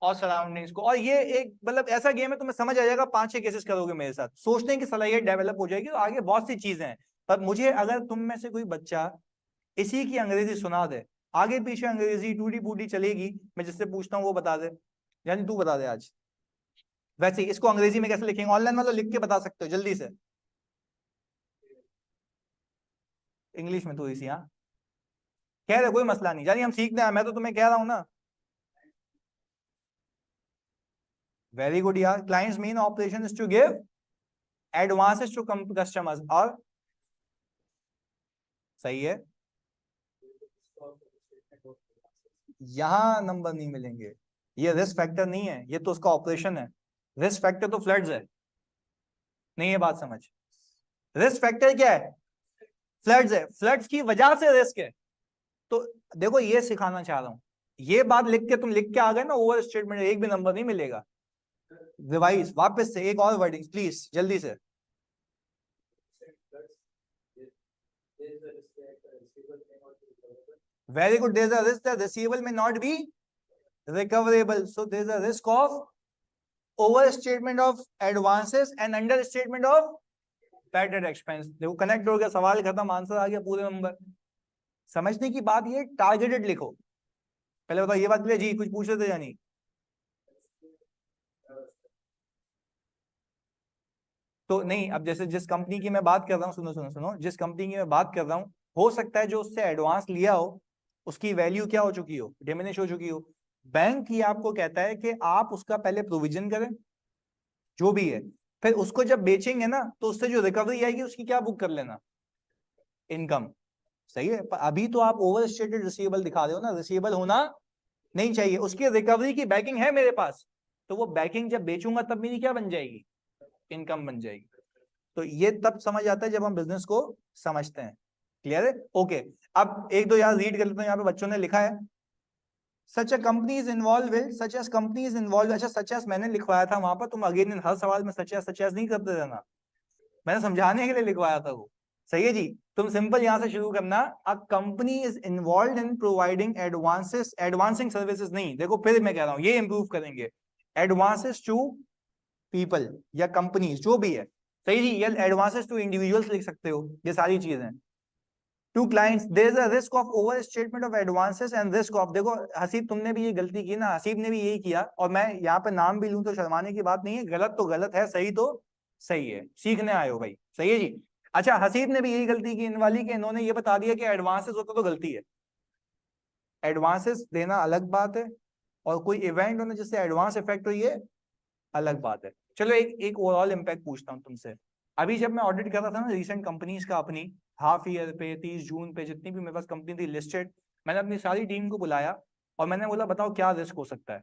और सराउंडिंग्स को। और ये एक मतलब ऐसा गेम है, तुम्हें समझ आ जाएगा, 5-6 केसेस करोगे मेरे साथ, सोचने की सलाहियत डेवलप हो जाएगी, तो आगे बहुत सी चीजें हैं। पर मुझे अगर तुम में से कोई बच्चा इसी की अंग्रेजी सुना दे, आगे पीछे अंग्रेजी टूटी फूटी चलेगी, मैं जिससे पूछता हूँ वो बता दे, यानी तू बता दे आज। वैसे ही इसको अंग्रेजी में कैसे लिखेंगे? ऑनलाइन वालों लिख के बता सकते हो जल्दी से, इंग्लिश में थोड़ी सी। हाँ कह रहे कोई मसला नहीं, यानी हम सीखने आए, मैं तो तुम्हें कह रहा हूं ना। वेरी गुड यार। Clients main operation is to give advances to customers, और सही है, यहां नंबर नहीं मिलेंगे, ये रिस्क फैक्टर नहीं है, ये तो उसका ऑपरेशन है। रिस्क फैक्टर तो फ्लड्स है, नहीं ये बात समझ। रिस्क फैक्टर क्या है? फ्लड्स है, फ्लड्स की वजह से रिस्क है। तो देखो ये सिखाना चाह रहा हूं, ये बात लिख के तुम लिख के आ गए ना, ओवर स्टेटमेंट एक भी नंबर नहीं मिलेगा। रिवाइज वापस से एक और वर्डिंग प्लीज जल्दी से। Very good. There is a risk that receivable may not be recoverable, so there is a risk of overstatement of advances and understatement of bad debt expense। देखो connect हो गया, सवाल खत्म, आंसर आ गया पूरे number. समझने की बात ये, टारगेटेड लिखो। पहले बताओ ये बात क्लियर जी? कुछ पूछ रहे थे या नहीं? तो नहीं, अब जैसे जिस कंपनी की मैं बात कर रहा हूँ, सुनो सुनो सुनो, जिस कंपनी की मैं बात कर रहा हूँ, हो सकता है जो उससे एडवांस लिया हो उसकी वैल्यू क्या हो चुकी हो, डिमिनिश हो चुकी हो। बैंक ही आपको कहता है कि आप उसका पहले प्रोविजन करें जो भी है, फिर उसको जब बेचेंगे ना तो उससे जो रिकवरी आएगी उसकी क्या बुक कर लेना? इनकम। सही है, पर अभी तो आप ओवर स्टेटेड रिसीवेबल दिखा रहे हो ना, रिसीवेबल होना नहीं चाहिए, उसकी रिकवरी की बैकिंग है मेरे पास, तो वो बैकिंग जब बेचूंगा तब मेरी क्या बन जाएगी? इनकम बन जाएगी। तो ये तब समझ आता है जब हम बिजनेस को समझते हैं। क्लियर है? ओके। अब एक दो यार रीड कर लेते हैं, यहाँ पे बच्चों ने लिखा है such a company is involve such as company is involve. अच्छा सच एज मैंने लिखवाया था वहां पर, तुम अगेन हर सवाल में सच एज नहीं करते रहना, मैंने समझाने के लिए लिखवाया था वो। सही है जी? तुम सिंपल यहां से शुरू करना, अ company is involve in providing advances, advancing services नहीं, देखो फिर मैं कह रहा हूं ये इंप्रूव करेंगे, एडवांसेस टू पीपल या कंपनीज जो भी है। सही जी? या एडवांसेस टू इंडिविजुअल्स लिख सकते हो, ये सारी चीजें। To clients there is a risk of over statement of advances and risk of, देखो हसीब तुमने भी ये गलती की ना, हसीब ने भी यही किया, और मैं यहाँ पे नाम भी लूं तो शर्माने की बात नहीं है, गलत तो गलत है, सही तो सही है, सीखने आए हो भाई। सही है जी? अच्छा हसीब ने भी यही गलती की इन वाली कि इन्होंने ये बता दिया कि एडवांसेस होता तो गलती है। एडवांसेस देना अलग बात है, और कोई इवेंट होना जिससे एडवांस इफेक्ट हो ये अलग बात है। चलो एक ओवरऑल इम्पैक्ट पूछता हूँ तुमसे। अभी जब मैं ऑडिट कर रहा था ना रिसेंट कंपनीज का, अपनी हाफ ईयर पे 30 जून पे जितनी भी मेरे पास कंपनी थी लिस्टेड, मैंने अपनी सारी टीम को बुलाया और मैंने बोला बताओ क्या रिस्क हो सकता है।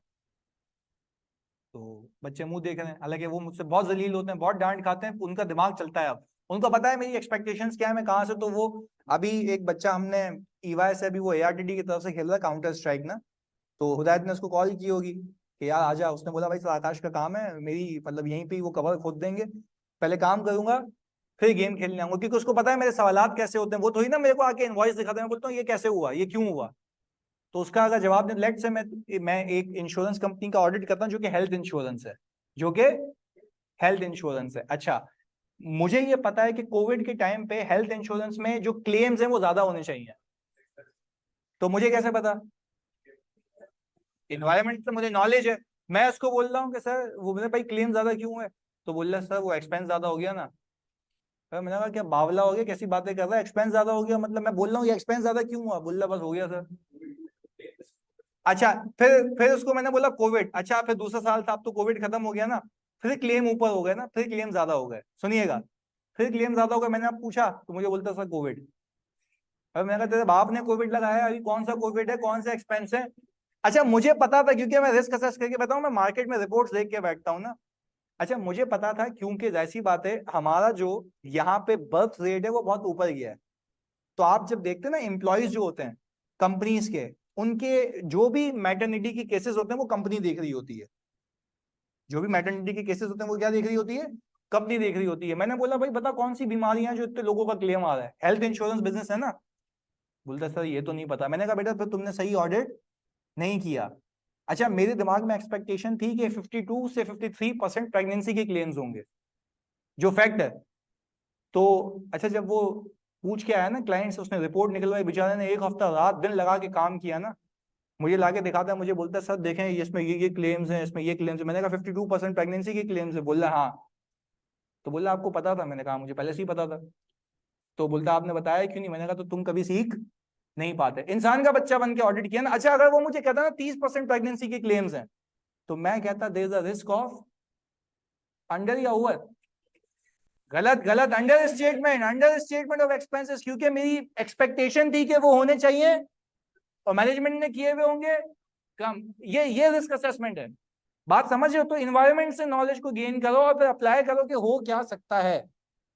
तो बच्चे मुंह देख रहे हैं, हालांकि वो मुझसे बहुत जलील होते हैं, बहुत डांट खाते हैं, उनका दिमाग चलता है, अब उनको पता है मेरी एक्सपेक्टेशंस क्या है, मैं कहाँ से। तो वो अभी एक बच्चा हमने ईवाई से, अभी वो एआरटीडी की तरफ से खेल रहा है काउंटर स्ट्राइक ना, तो हुदायत ने उसको कॉल की होगी कि यार आजा, उसने बोला भाई सर आकाश का काम है, मेरी मतलब यहीं पे वो कवर खोद देंगे, पहले काम करूंगा फिर गेम खेलने आऊंगा, क्योंकि उसको पता है मेरे सवालात कैसे होते हैं, वो थोड़ी ना मेरे को आके इनवॉइस दिखाते हैं, मैं बोलता हूँ ये कैसे हुआ, ये क्यों हुआ, तो उसका अगर जवाब दे, लेट से मैं एक इंश्योरेंस कंपनी का ऑडिट करता हूँ जो कि हेल्थ इंश्योरेंस है, जो कि हेल्थ इंश्योरेंस है। अच्छा मुझे ये पता है कि कोविड के टाइम पे हेल्थ इंश्योरेंस में जो क्लेम्स हैं वो ज्यादा होने चाहिए, तो मुझे कैसे पता? इन्वायरमेंट से मुझे नॉलेज है। मैं उसको बोल रहा हूँ कि सर वो बोले भाई क्लेम ज्यादा क्यों है, तो बोल रहा सर वो एक्सपेंस ज्यादा हो गया ना। मैंने कहा क्या बावला हो गया, कैसी बातें कर रहा है, एक्सपेंस ज्यादा हो गया मतलब? मैं बोल रहा हूँ ये एक्सपेंस ज्यादा क्यों हुआ, बोल रहा बस हो गया सर। अच्छा फिर उसको मैंने बोला कोविड, अच्छा फिर दूसरा साल था, अब तो कोविड खत्म हो गया ना, फिर क्लेम ऊपर हो गए ना, फिर क्लेम ज्यादा हो गए, सुनिएगा, फिर क्लेम ज्यादा हो गए, मैंने आप पूछा तो मुझे बोलता सर कोविड। अब मैंने कहा तेरे बाप ने कोविड लगाया, अभी कौन सा कोविड है, कौन सा एक्सपेंस है। अच्छा मुझे पता था, क्योंकि मैं रिस्क असेस करके बताऊं, मैं मार्केट में रिपोर्ट्स देख के बैठता हूं ना। अच्छा मुझे पता था, क्योंकि ऐसी बात है, हमारा जो यहाँ पे बर्थ रेट है वो बहुत ऊपर गया है। तो आप जब देखते हैं ना, एम्प्लॉयज जो होते हैं कंपनीज के, उनके जो भी मैटरनिटी के केसेस होते हैं वो कंपनी देख रही होती है। जो भी मैटरनिटी के केसेस होते हैं वो क्या देख रही होती है, कंपनी देख रही होती है। मैंने बोला भाई बता कौन सी बीमारियां जो इतने लोगों का क्लेम आ रहा है, हेल्थ इंश्योरेंस बिजनेस है ना। बोलता सर ये तो नहीं पता। मैंने कहा बेटा फिर तुमने सही ऑडिट नहीं किया। अच्छा मेरे दिमाग में एक्सपेक्टेशन थी कि 52 से 53% प्रेगनेंसी के क्लेम्स होंगे, जो फैक्ट है। तो अच्छा जब वो पूछ के आया ना क्लाइंट से, उसने रिपोर्ट निकलवाई, बेचारे ने एक हफ्ता रात दिन लगा के काम किया ना, मुझे लाके दिखाता है, मुझे बोलता है सर देखें इसमें ये क्लेम्स हैं, इसमें ये क्लेम्स है। मैंने कहा 52% प्रेगनेंसी के क्लेम्स है। बोला हाँ। तो बोला आपको पता था। मैंने कहा मुझे पहले से ही पता था। तो बोलता आपने बताया क्यों नहीं। मैंने कहा तो तुम कभी सीख नहीं पाते, इंसान का बच्चा बन के ऑडिट किया ना। अच्छा अगर वो मुझे कहता ना 30% प्रेगनेंसी के क्लेम्स हैं, तो मैं कहता there is a risk of under या ओवर। गलत गलत, under statement, under statement of expenses, क्योंकि मेरी एक्सपेक्टेशन थी कि वो होने चाहिए और मैनेजमेंट ने किए हुए होंगे कम। ये रिस्क असेसमेंट है। बात समझ रहे हो? तो इन्वायरमेंट से नॉलेज को गेन करो और फिर अप्लाई करो कि हो क्या सकता है।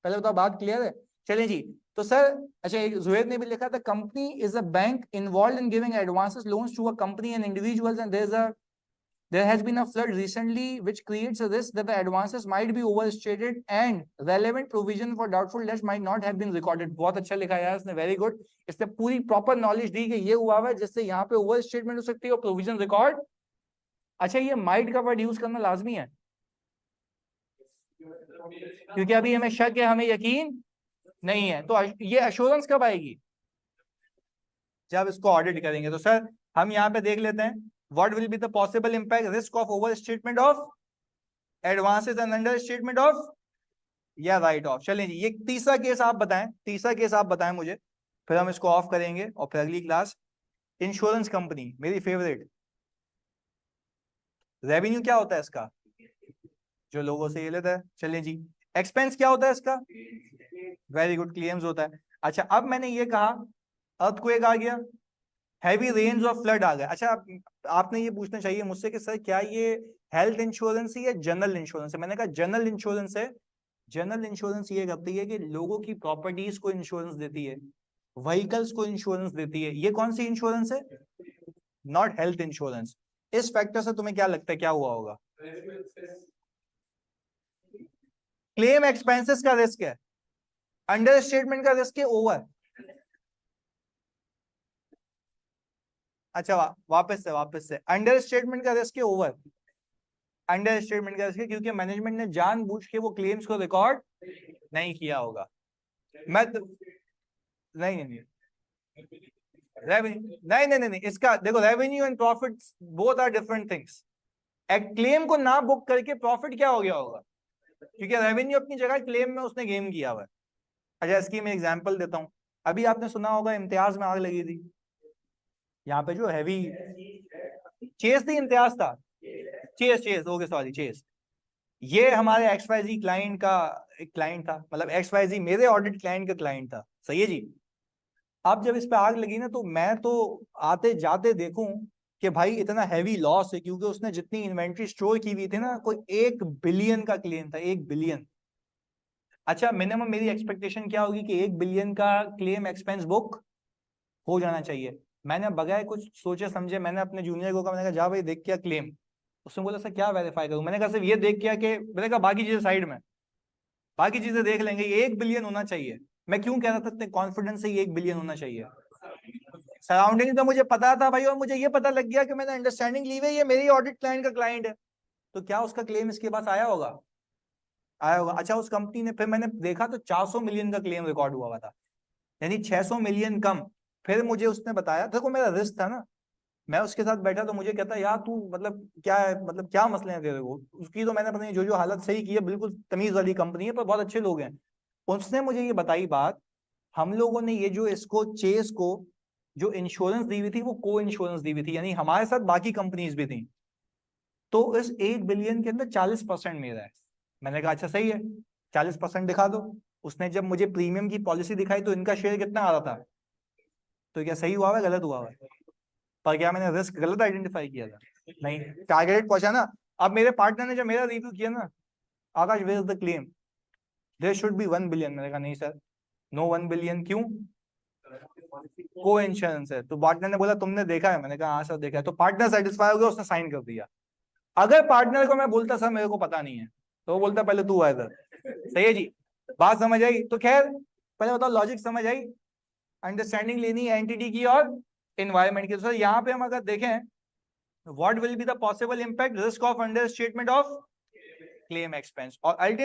पहले बताओ बात क्लियर है? चलिए जी। तो सर अच्छा एक जुहैर ने भी लिखा था, company is a bank involve in giving advances loans to a company and individuals and there has been a flood recently which creates a risk that the advances might be overstated and relevant provision for doubtful debts might not have been recorded। बहुत अच्छा लिखा है इसने, very good. इसने पूरी proper knowledge दी कि ये हुआ है, जिससे यहाँ पे ओवर स्टेटमेंट हो सकती है और प्रोविजन रिकॉर्ड। अच्छा ये माइट का वर्ड यूज करना लाजमी है, क्योंकि अभी हमें शक है, हमें यकीन नहीं है। तो ये अश्योरेंस कब आएगी? जब इसको ऑडिट करेंगे। तो सर हम यहाँ पे देख लेते हैं, what will be the possible impact risk of over statement of advances and under statement of या राइट ऑफ। चलिए जी, ये तीसरा केस आप बताएं, तीसरा केस आप बताएं मुझे, फिर हम इसको ऑफ करेंगे और फिर अगली क्लास। इंश्योरेंस कंपनी मेरी फेवरेट। रेवेन्यू क्या होता है इसका? जो लोगों से ये लेता है। चलिए जी। एक्सपेंस क्या होता है इसका? वेरी गुड, क्लेम्स होता है। अच्छा अब मैंने ये कहा अर्थक्वेक आ गया, हैवी रेन्स और फ्लड आ गया। अच्छा आपने ये पूछना चाहिए मुझसे कि सर क्या ये हेल्थ इंश्योरेंस है या जनरल इंश्योरेंस है? मैंने कहा जनरल इंश्योरेंस है। जनरल इंश्योरेंस ये करती है कि लोगों की प्रॉपर्टीज को इंश्योरेंस देती है, व्हीकल्स को इंश्योरेंस देती है। ये कौन सी इंश्योरेंस है? Not health insurance. इस फैक्टर से तुम्हें क्या लगता है क्या हुआ होगा? क्लेम एक्सपेंसेस का रिस्क है, अंडर स्टेटमेंट का रिस्क है, ओवर। अच्छा वापस से अंडर स्टेटमेंट का रिस्क है, ओवर। अंडर स्टेटमेंट का रिस्क है क्योंकि मैनेजमेंट ने जानबूझ के वो क्लेम्स को रिकॉर्ड नहीं किया होगा। मैं तो, नहीं नहीं रेवेन्यू नहीं, इसका देखो, revenue and profit both are different things. एक क्लेम को ना बुक करके प्रॉफिट क्या हो गया होगा? क्योंकि रेवेन्यू अपनी जगह, क्लेम में उसने गेम किया हुआ है। अच्छा इसकी मैं एग्जांपल देता हूं। अभी आपने सुना होगा इम्तियाज में आग लगी थी, यहाँ पे जो हैवी चेस थी, इम्तियाज था, chase chase okay sorry chase. ये हमारे XYZ क्लाइंट का एक क्लाइंट था, मतलब XYZ मेरे ऑडिट क्लाइंट का क्लाइंट था, सही है जी। अब जब इस पे आग लगी ना, तो मैं तो आते जाते देखूं कि भाई इतना हैवी लॉस है, क्योंकि उसने जितनी इन्वेंट्री स्टोर की हुई थी ना, कोई 1 बिलियन का क्लेम था, 1 बिलियन। अच्छा मिनिमम मेरी एक्सपेक्टेशन क्या होगी कि 1 बिलियन का क्लेम एक्सपेंस बुक हो जाना चाहिए। मैंने बगैर कुछ सोचे समझे मैंने अपने जूनियर को कहा, मैंने कहा जा भाई देख क्या क्लेम। उसने बोला सर क्या वेरीफाई करूं? मैंने कहा सिर्फ ये देख क्या कि, मैंने कहा बाकी चीजें साइड में, बाकी चीजें देख लेंगे, ये 1 बिलियन होना चाहिए। मैं क्यों कह रहा था इतने कॉन्फिडेंस से ये 1 बिलियन होना चाहिए? सराउंडिंग तो मुझे पता था भाई, और मुझे ये पता लग गया कि मैंने अंडरस्टैंडिंग ली हुई है, ये मेरी ऑडिट क्लाइंट का क्लाइंट है। तो क्या उसका क्लेम इसके पास आया होगा? आया होगा। अच्छा उस कंपनी ने, फिर मैंने देखा तो 400 मिलियन का क्लेम रिकॉर्ड हुआ था, यानी 600 मिलियन कम। फिर मुझे उसने बताया, देखो मेरा रिस्क था ना, मैं उसके साथ बैठा तो मुझे कहता यार तू मतलब क्या है, मतलब क्या मसले हैं तेरे को। उसकी तो मैंने पता नहीं जो जो हालत सही की है, बिल्कुल तमीज वाली कंपनी है पर बहुत अच्छे लोग हैं। उसने मुझे ये बताई बात, हम लोगों ने ये जो इसको चेस को जो इंश्योरेंस दी हुई थी वो को इंश्योरेंस दी हुई थी, यानी हमारे साथ बाकी कंपनीज भी थी। तो इस 8 बिलियन के अंदर 40% मेरा है। मैंने कहा अच्छा सही है, 40% दिखा दो। उसने जब मुझे प्रीमियम की पॉलिसी दिखाई तो इनका शेयर कितना आ रहा था, तो क्या सही हुआ है गलत हुआ है? पर क्या मैंने रिस्क गलत आइडेंटिफाई किया था? नहीं, टारगेटेड पहुंचा ना। अब मेरे पार्टनर ने जब मेरा रिव्यू किया ना, Akash where is the claim, there should be 1 billion. मैंने कहा नहीं सर, नो 1 बिलियन। क्यों? को इंश्योरेंस है। तो पार्टनर ने बोला तुमने देखा है? मैंने कहा हाँ सर देखा है। तो पार्टनर सेटिस्फाई हो गया, उसने साइन कर दिया। अगर पार्टनर को मैं बोलता सर मेरे को पता नहीं है, तो वो बोलता पहले तू आया इधर। सही है जी, बात समझ आई? तो खैर पहले बताओ, लॉजिक समझ आई? अंडरस्टैंडिंग लेनी है एंटिटी की और एनवायरमेंट की। तो सर यहाँ पे हम अगर देखें, what will be the possible impact, risk of under statement of claim expense, और अल्टीमेट